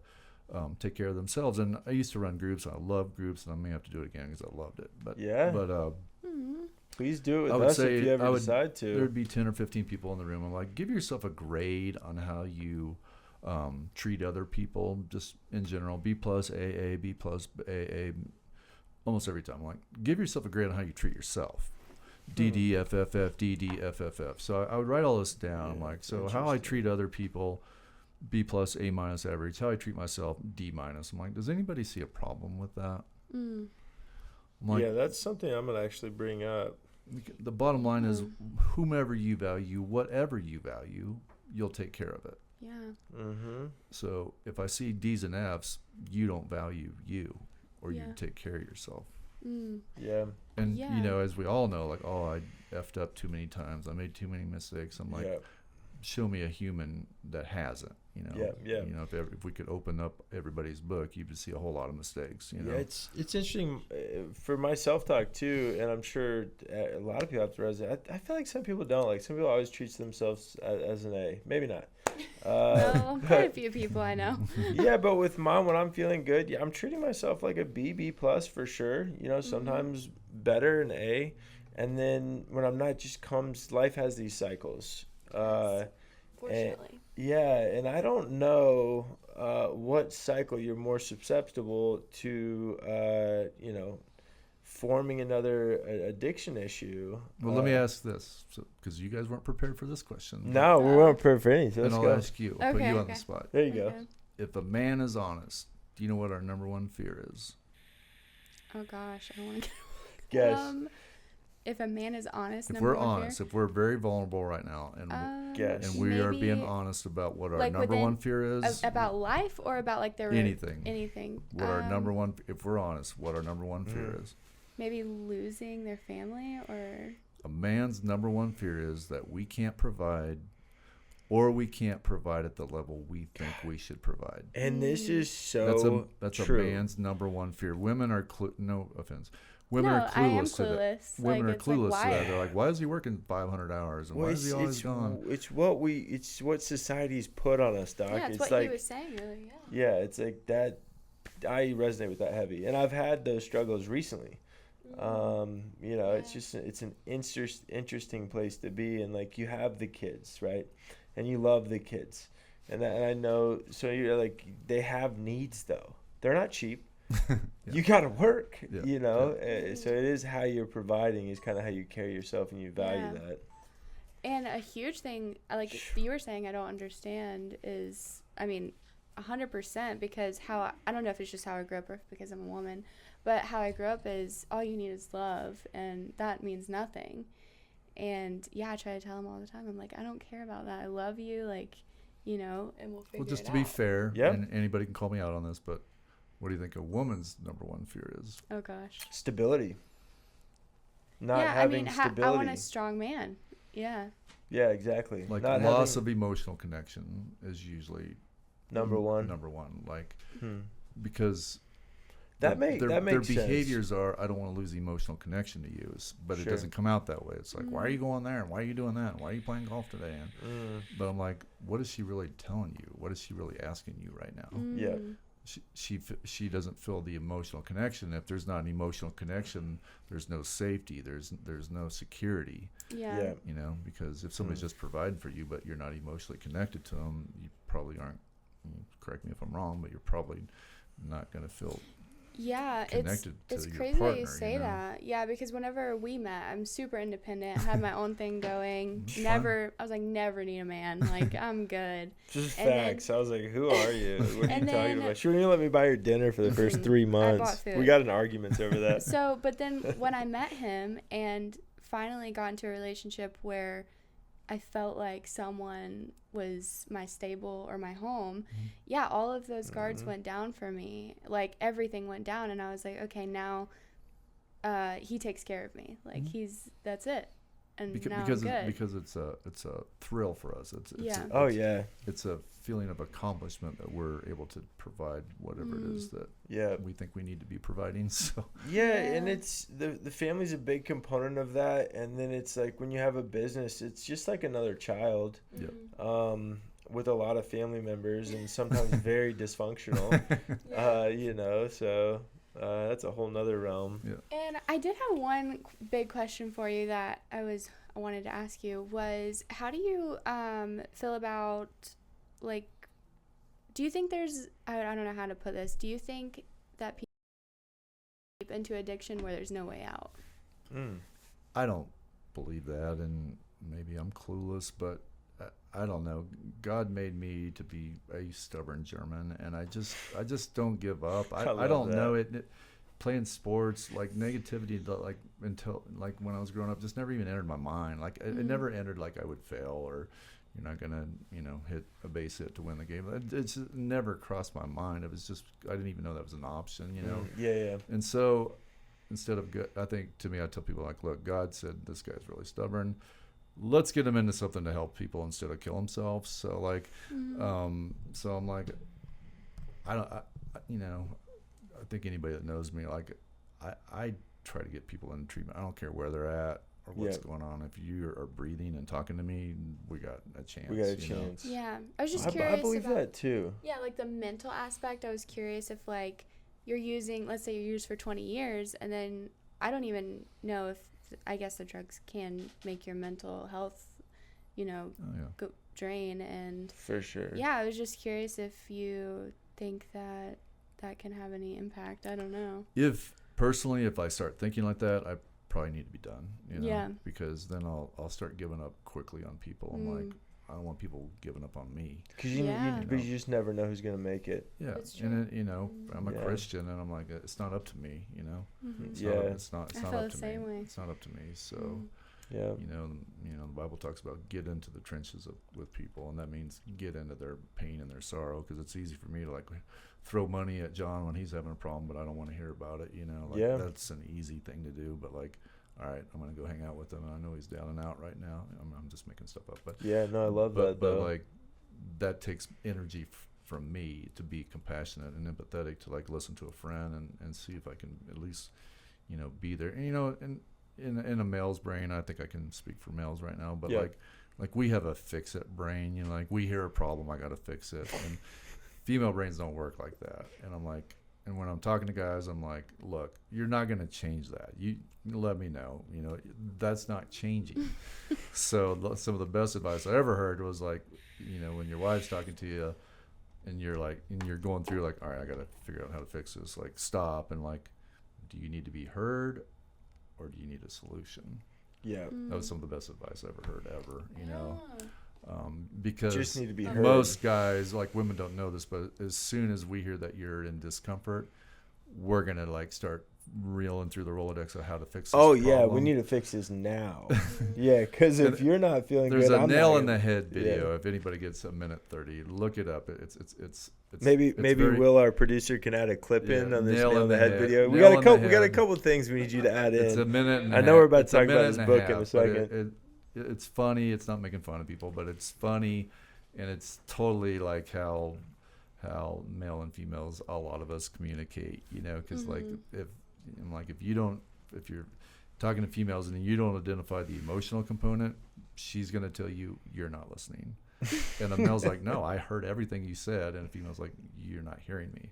take care of themselves. And I used to run groups. I love groups, and I may have to do it again because I loved it. But please do it with us if you ever decide to. There'd be 10 or 15 people in the room. I'm like, give yourself a grade on how you treat other people, just in general. B plus AA, B plus AA, almost every time. I'm like, give yourself a grade on how you treat yourself. DDFFF, DDFFF. So I would write all this down. I'm like, so how I treat other people, B plus, A minus average. How I treat myself, D minus. I'm like, does anybody see a problem with that? I'm like, that's something I'm going to actually bring up. The bottom line is, whomever you value, whatever you value, you'll take care of it. Yeah. So if I see D's and F's, you don't value you, or you take care of yourself. Yeah. And, as we all know, like, I effed up too many times. I made too many mistakes. I'm like, show me a human that hasn't, if we could open up everybody's book, you would see a whole lot of mistakes, it's interesting for my self-talk too, and I'm sure a lot of people have to resonate. I feel like some people don't. Like, some people always treat themselves as an A. Maybe not. Quite a few people I know. But with mom, when I'm feeling good, I'm treating myself like a B plus for sure. Sometimes better an A, and then when I'm not, just comes, life has these cycles. Fortunately. And I don't know what cycle you're more susceptible to, forming another addiction issue. Well, let me ask this, because you guys weren't prepared for this question. No, we weren't prepared for anything. And I'll ask you. I'll put you on the spot. There you go. If a man is honest, do you know what our number one fear is? Oh, gosh. I don't want to Guess. If a man is honest, if we're honest, if we're very vulnerable right now, and we are being honest about what our number one fear is, about life, or about like anything. What our number one, if we're honest, what our number one fear is. Maybe losing their family, or a man's number one fear is that we can't provide, or we can't provide at the level we think we should provide. And this is so that's true. A man's number one fear. Women are no offense. Women are clueless to that. Women are clueless to that. They're like, why is he working 500 hours? And why is he always gone? It's what society's put on us, Doc. Yeah, it's what like, you were saying earlier. Yeah, it's like that. resonate with that heavy, and I've had those struggles recently. You know, it's an interesting place to be, and like you have the kids, right, and you love the kids, and I know, so you're like, they have needs though. They're not cheap. Yeah. You gotta work, you know. So it is how you're providing is kind of how you carry yourself, and you value that. And a huge thing, like you were saying, I don't understand is, I mean, 100%, because I don't know if it's just how I grew up or because I'm a woman, but how I grew up is all you need is love, and that means nothing. And I try to tell him all the time, I'm like, I don't care about that. I love you, like, you know, and we'll figure it out. Well, just to be fair, and anybody can call me out on this, but what do you think a woman's number one fear is? Oh gosh. Stability. Not having stability. I want a strong man. Yeah. Yeah, exactly. Like loss of emotional connection is usually number one. Like because that makes their sense. behaviors are, I don't want to lose the emotional connection to you, but it doesn't come out that way. It's like, why are you going there? And why are you doing that? And why are you playing golf today? And but I'm like, what is she really telling you? What is she really asking you right now? Yeah. She doesn't feel the emotional connection. If there's not an emotional connection, there's no safety. There's no security. Yeah. You know, because if somebody's just providing for you, but you're not emotionally connected to them, you probably aren't. Correct me if I'm wrong, but you're probably not going to feel. Yeah, connected it's to your crazy partner, that you say that. Yeah, because whenever we met, I'm super independent. I had my own thing going. I was like, never need a man. Like, I'm good. Just facts. I was like, who are you? What are you talking about? She wouldn't even let me buy her dinner for the first 3 months. I bought food. We got in arguments over that. So, but then when I met him and finally got into a relationship where I felt like someone was my stable or my home, all of those guards went down for me. Like, everything went down, and I was like, okay, now he takes care of me. Like, that's it. And now I'm good. Because it's a thrill for us. It's a feeling of accomplishment that we're able to provide whatever it is that we think we need to be providing. So and it's the family's a big component of that. And then it's like when you have a business, it's just like another child, with a lot of family members, and sometimes very dysfunctional. You know, so. That's a whole nother realm. Yeah. And I did have one big question for you that I wanted to ask you was, how do you feel about, like, do you think there's, I don't know how to put this, do you think that people deep into addiction where there's no way out? I don't believe that, and maybe I'm clueless, but I don't know. God made me to be a stubborn German, and I just don't give up. I don't know it. Playing sports, like negativity, like until like when I was growing up, just never even entered my mind. Like it never entered like I would fail or you're not gonna hit a base hit to win the game. It just never crossed my mind. It was just I didn't even know that was an option. And so instead of I think to me, I tell people like, look, God said this guy's really stubborn. Let's get him into something to help people instead of kill himself. So like, so I'm like, I think anybody that knows me, like, I try to get people in treatment. I don't care where they're at or what's going on. If you are breathing and talking to me, we got a chance. Yeah, I was just curious. I believe about that too. Yeah, like the mental aspect. I was curious if like you're using, let's say you're used for 20 years, and then I don't even know if. I guess the drugs can make your mental health, go drain. And for sure. Yeah, I was just curious if you think that can have any impact. I don't know. If I start thinking like that, I probably need to be done. Because then I'll start giving up quickly on people. I'm like, I don't want people giving up on me. Because you just never know who's gonna make it. Yeah, and I'm a Christian, and I'm like, it's not up to me. It's not up to me. It's not up to me. So, the Bible talks about get into the trenches with people, and that means get into their pain and their sorrow. Because it's easy for me to like throw money at John when he's having a problem, but I don't want to hear about it. That's an easy thing to do. But like, all right, I'm going to go hang out with him. And I know he's down and out right now. I'm just making stuff up. But I love that, though. But, like, that takes energy from me to be compassionate and empathetic, to, like, listen to a friend and see if I can at least, be there. And, in a male's brain, I think I can speak for males right now, but, like we have a fix-it brain. Like, we hear a problem, I got to fix it. And female brains don't work like that. And I'm like, and when I'm talking to guys, I'm like, look, you're not going to change that. You let me know, that's not changing. So some of the best advice I ever heard was like, when your wife's talking to you and you're going through like, all right, I got to figure out how to fix this. Like, stop and like, do you need to be heard or do you need a solution? Yeah. That was some of the best advice I ever heard because just need to be heard. Most guys, like women don't know this, but as soon as we hear that you're in discomfort, we're going to like start reeling through the Rolodex of how to fix this problem. Yeah, we need to fix this now. Yeah, because if you're not feeling there's good, a I'm nail not in the head video. Yeah. If anybody gets a minute 30, look it up. It's maybe very, Will, our producer, can add a clip in on this nail in the head video. We Nail got a couple things we need you to add in. It's a minute and a I know half. we're about It's to talk a about this minute book and a in a half, second. It's funny. It's not making fun of people, but it's funny, and it's totally like how male and females, a lot of us communicate. Because if you're talking to females and you don't identify the emotional component, she's going to tell you you're not listening. And the male's like, no, I heard everything you said. And the female's like, you're not hearing me.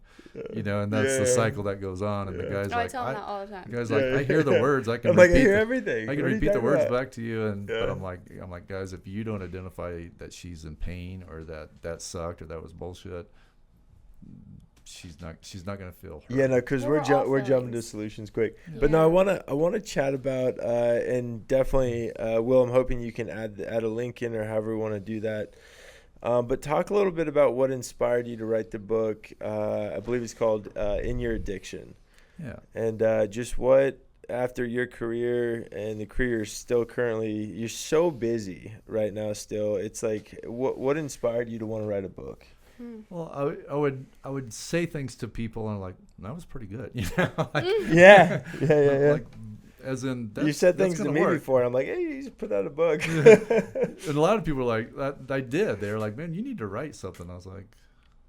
And that's the cycle that that goes on. And the guy's I tell him that all the time. The guy's like, I hear the words. I can I'm repeat like, I hear everything. I can repeat the words back to you. But I'm like, guys, if you don't identify that she's in pain or that sucked or that was bullshit, she's not gonna feel hurt. Yeah, no, because we're jumping to solutions quick. Yeah. But no, I want to chat about and definitely, Will, I'm hoping you can add a link in or however we want to do that. But talk a little bit about what inspired you to write the book. I believe it's called In Your Addiction. Yeah. And just what, after your career and the career you're still currently, you're so busy right now still. It's like, what inspired you to want to write a book? Well, I would say things to people and I'm like, that was pretty good, Yeah. Like, as in, you said things to me work. before. I'm like, hey, you just put out a book. And a lot of people were like, that I did. They were like, man, you need to write something. I was like,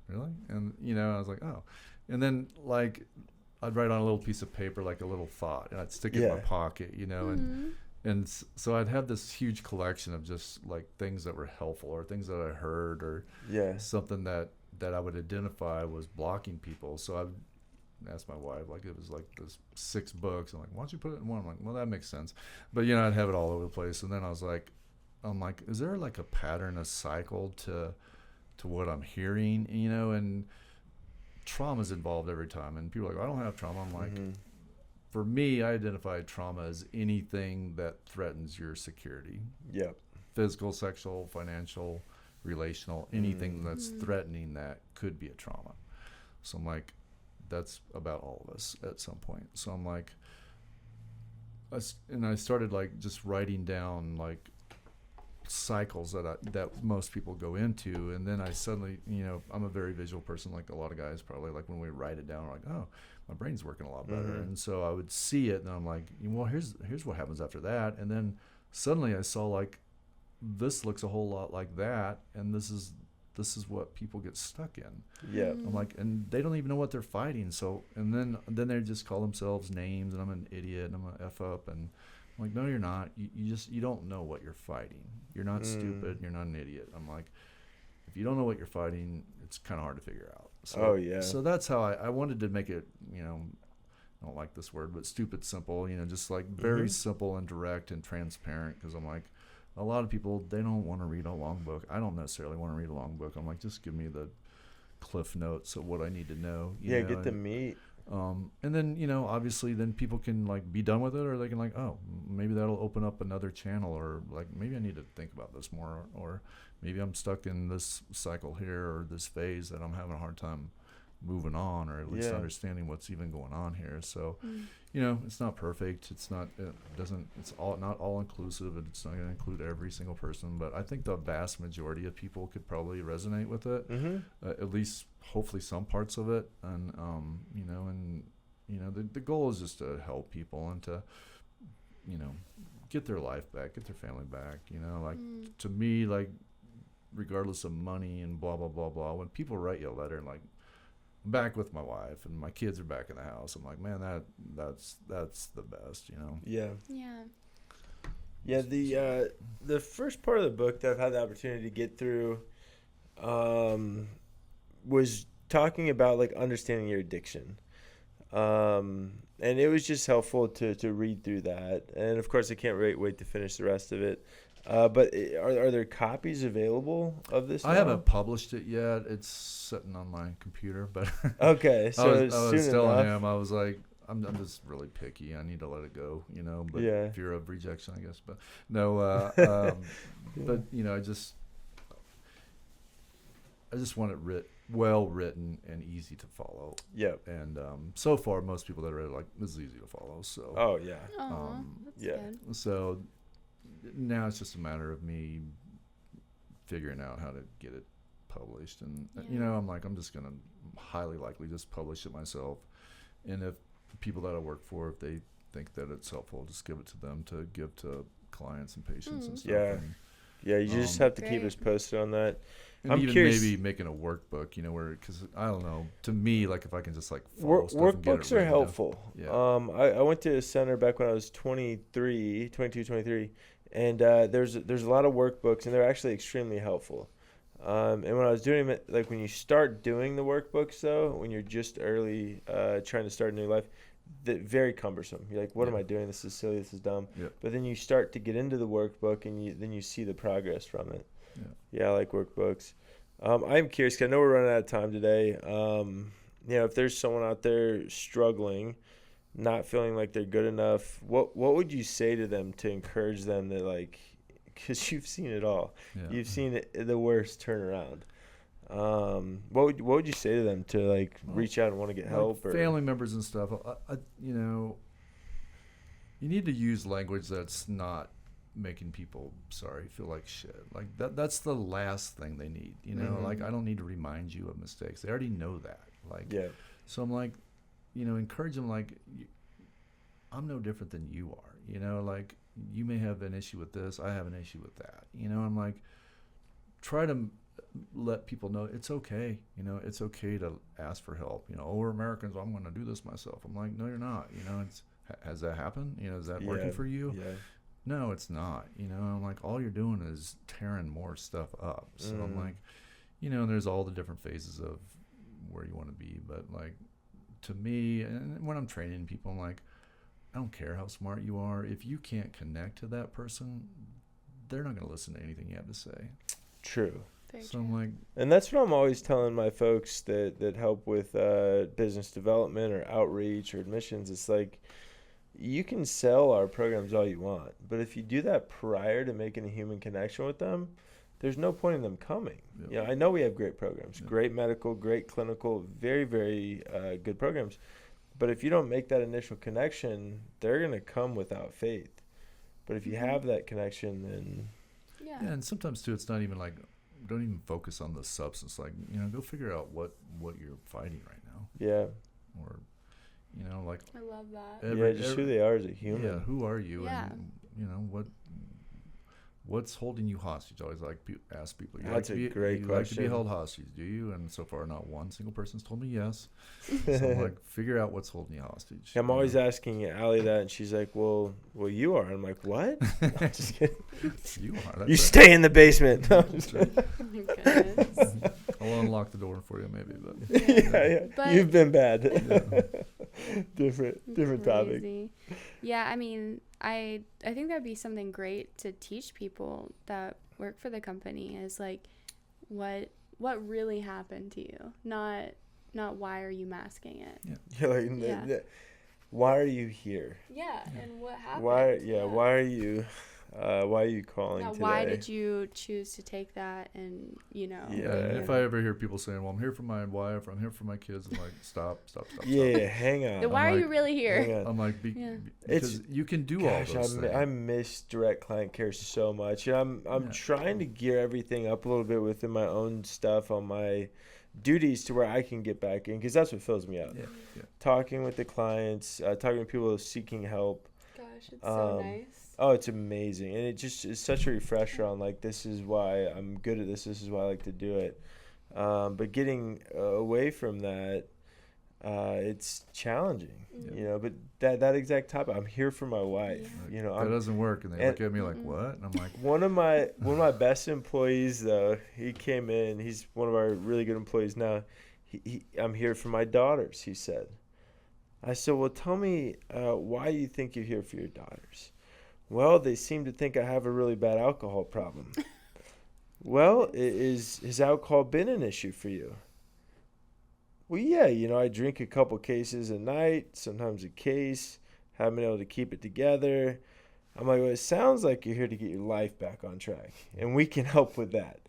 really? And I was like, oh. And then like, I'd write on a little piece of paper like a little thought, and I'd stick it in my pocket, And so I'd have this huge collection of just like things that were helpful or things that I heard or something that I would identify was blocking people. So I would ask my wife, like it was like this 6 books. I'm like, why don't you put it in one? I'm like, well, that makes sense. But I'd have it all over the place. And then I'm like, is there like a pattern, a cycle to what I'm hearing, and trauma's involved every time. And people are like, I don't have trauma. I'm like, for me, I identify trauma as anything that threatens your security. Yeah. Physical, sexual, financial, relational, anything that's threatening that could be a trauma. So I'm like, that's about all of us at some point. So I'm like, I started like just writing down like cycles that most people go into, and then I suddenly, I'm a very visual person, like a lot of guys probably. Like when we write it down, we're like, oh, my brain's working a lot better. And so I would see it, and I'm like, well, here's what happens after that. And then suddenly I saw like, this looks a whole lot like that, and this is what people get stuck in. Yeah. I'm like, and they don't even know what they're fighting. So, and then they just call themselves names, and I'm an idiot, and I'm gonna F up, and I'm like, no, you're not. You don't know what you're fighting. You're not stupid. You're not an idiot. I'm like, if you don't know what you're fighting, it's kind of hard to figure out. So, So that's how I wanted to make it, I don't like this word, but stupid simple, just like very simple and direct and transparent. Because I'm like, a lot of people, they don't want to read a long book. I don't necessarily want to read a long book. I'm like, just give me the cliff notes of what I need to know. Get the meat. And then, obviously then people can like be done with it, or they can like, oh, maybe that'll open up another channel, or like, maybe I need to think about this more, or maybe I'm stuck in this cycle here or this phase that I'm having a hard time moving on, or at least understanding what's even going on here. So, it's not perfect. It's not all inclusive. It's not going to include every single person, but I think the vast majority of people could probably resonate with it, at least hopefully some parts of it. And, the goal is just to help people and to, get their life back, get their family back, to me, like, regardless of money and blah, blah, blah, blah, when people write you a letter and like, back with my wife and my kids are back in the house, I'm like, man, that's the best, Yeah. The first part of the book that I've had the opportunity to get through was talking about like understanding your addiction. And it was just helpful to read through that. And of course, I can't wait to finish the rest of it. But are there copies available of this? I now? haven't published it yet. It's sitting on my computer, but Okay, so I was soon telling enough. him, I was like, I'm just really picky. I need to let it go, But Yeah. fear of rejection, I guess. But no, but I just want it well written and easy to follow. Yep. And so far, most people that read it like, this is easy to follow. So Oh yeah. That's yeah. good. so now it's just a matter of me figuring out how to get it published. And I'm like, I'm just gonna highly likely just publish it myself. And if people that I work for, if they think that it's helpful, I'll just give it to them to give to clients and patients and stuff. Yeah. And, Yeah, you just have to keep Great. us posted on that. and I'm even curious. maybe making a workbook, where, because I don't know, to me, like if I can just like follow stuff and get it Workbooks are written down. helpful. Yeah. I went to a center back when I was 22, 23, and there's a lot of workbooks, and they're actually extremely helpful. And when I was doing it, like when you start doing the workbooks, though, when you're just early trying to start a new life, very cumbersome. You're like, what am I doing? This is silly. This is dumb. Yeah. But then you start to get into the workbook, and then you see the progress from it. Yeah. I like workbooks. I'm curious, 'cause I know we're running out of time today. If there's someone out there struggling, not feeling like they're good enough, what would you say to them to encourage them to, like, because you've seen it all. Yeah. You've seen the worst turnaround. What would you say to them to, like, reach out and want to get help? Like family members and stuff. You need to use language that's not making people feel like shit. Like that's the last thing they need. Like, I don't need to remind you of mistakes. They already know that. Like, Yeah. so I'm like, encourage them. Like, I'm no different than you are. Like, you may have an issue with this. I have an issue with that. I'm like, try to let people know it's okay. It's okay to ask for help. We're Americans. I'm going to do this myself. I'm like, no, you're not. Has that happened? Is that working for you? Yeah. No, it's not. I'm like, all you're doing is tearing more stuff up. So I'm like, there's all the different phases of where you want to be. But, like, to me, and when I'm training people, I'm like, I don't care how smart you are. If you can't connect to that person, they're not going to listen to anything you have to say. True. Very So true. I'm like, And that's what I'm always telling my folks that help with business development or outreach or admissions. It's like, you can sell our programs all you want, but if you do that prior to making a human connection with them, there's no point in them coming. Yeah. I know we have great programs, Yeah. great medical, great clinical, very, very good programs. But if you don't make that initial connection, they're going to come without faith. But if you have that connection, then Yeah. yeah, and sometimes too, it's not even like, don't even focus on the substance. Like, go figure out what you're fighting right now, yeah. or, like, I love that. Who they are as a human. yeah, who are you? Yeah. And what's holding you hostage? I always ask people. That's a great you like to be question. held hostage, do you? And so far, not one single person's told me yes. So I'm like, figure out what's holding you hostage. I'm always asking Allie that, and she's like, well, you are. I'm like, what? I'm just kidding. You are. That's You right. stay in the basement. No, I'm just That's right. Oh my goodness. I'll unlock the door for you, maybe. But yeah. But- You've been bad. Yeah. different topic. Crazy. Yeah, I mean, I think that'd be something great to teach people that work for the company is like what really happened to you, not why are you masking it. You're like, Yeah. why are you here? Yeah, and what happened? Why are you calling Now, today? why did you choose to take that? And Yeah, and if I ever hear people saying, "Well, I'm here for my wife, or I'm here for my kids," I'm like, "Stop." Yeah, hang on. then why I'm are you like- really here? Hang on. I'm like, Yeah. because you can do Gosh, all those things. I miss direct client care so much. I'm Yeah. trying to gear everything up a little bit within my own stuff on my duties to where I can get back in, because that's what fills me up. Yeah, yeah. Talking with the clients, talking to people seeking help. Gosh, it's so nice. Oh, it's amazing, and it just is such a refresher on, like, this is why I'm good at this. This is why I like to do it. But getting away from that, it's challenging, But that exact topic, I'm here for my wife. Yeah. That doesn't work, and they look at me like, "What?" And I'm like, One of my best employees, though, he came in. He's one of our really good employees now. I'm here for my daughters, he said. I said, well, tell me why you think you're here for your daughters. Well, they seem to think I have a really bad alcohol problem. Well, has alcohol been an issue for you? Well, yeah, I drink a couple cases a night, sometimes a case, haven't been able to keep it together. I'm like, well, it sounds like you're here to get your life back on track, and we can help with that.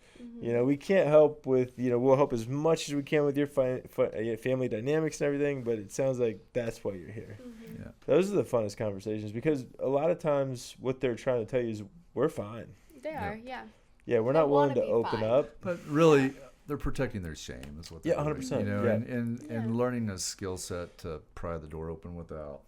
We can't help with, we'll help as much as we can with your family dynamics and everything, but it sounds like that's why you're here. Yeah. Those are the funnest conversations, because a lot of times what they're trying to tell you is we're fine. They are, yeah. Yeah, we're not willing to open fine. up. But really, they're protecting their shame is what they're doing. 100%. And learning a skill set to pry the door open without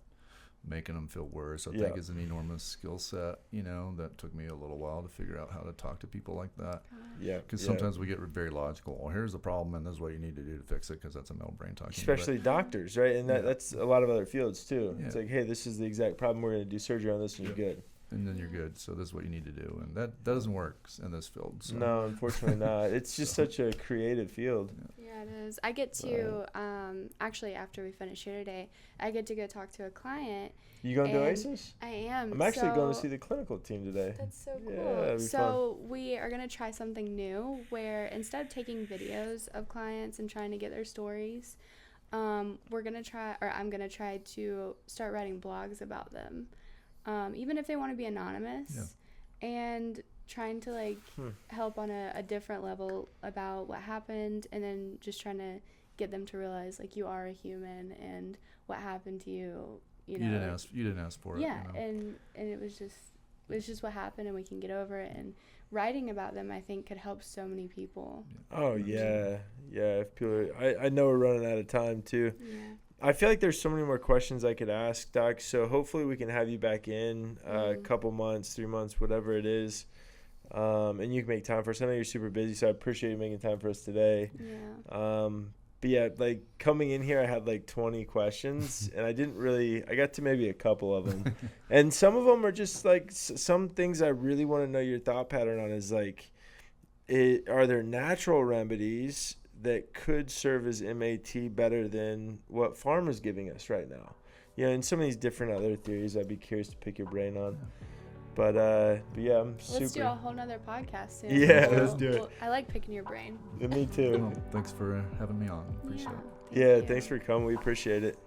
making them feel worse, I think is an enormous skill set, that took me a little while to figure out how to talk to people like that. Yeah. Because sometimes we get very logical. Well, here's the problem, and this is what you need to do to fix it, because that's a male brain talking. Especially doctors, right? And that's a lot of other fields, too. Yeah. It's like, hey, this is the exact problem. We're going to do surgery on this, and you're good. And then you're good. So this is what you need to do. And that doesn't work in this field. So. No, unfortunately not. It's just such a creative field. Yeah, it is. I get to, actually, after we finish here today, I get to go talk to a client. You going to Oasis? I am. I'm actually going to see the clinical team today. That's so cool. Yeah, so we are going to try something new where instead of taking videos of clients and trying to get their stories, I'm going to try to start writing blogs about them. Even if they want to be anonymous, and trying to help on a different level about what happened, and then just trying to get them to realize you are a human and what happened to you. You didn't ask for it. Yeah, and it was just what happened, and we can get over it. And writing about them, I think, could help so many people. Oh yeah. If people, I know we're running out of time too. Yeah. I feel like there's so many more questions I could ask, Doc. So hopefully we can have you back in a couple months, 3 months, whatever it is. And you can make time for us. I know you're super busy, so I appreciate you making time for us today. Yeah. But yeah, coming in here, I had 20 questions, and I got to maybe a couple of them. And some of them are just some things I really want to know your thought pattern on is are there natural remedies that could serve as MAT better than what pharma's giving us right now? And some of these different other theories I'd be curious to pick your brain on. But yeah, I'm super. Let's do a whole nother podcast soon. Yeah, let's do it. I like picking your brain. Me too. Well, thanks for having me on. Appreciate it. Yeah, thanks for coming. We appreciate it.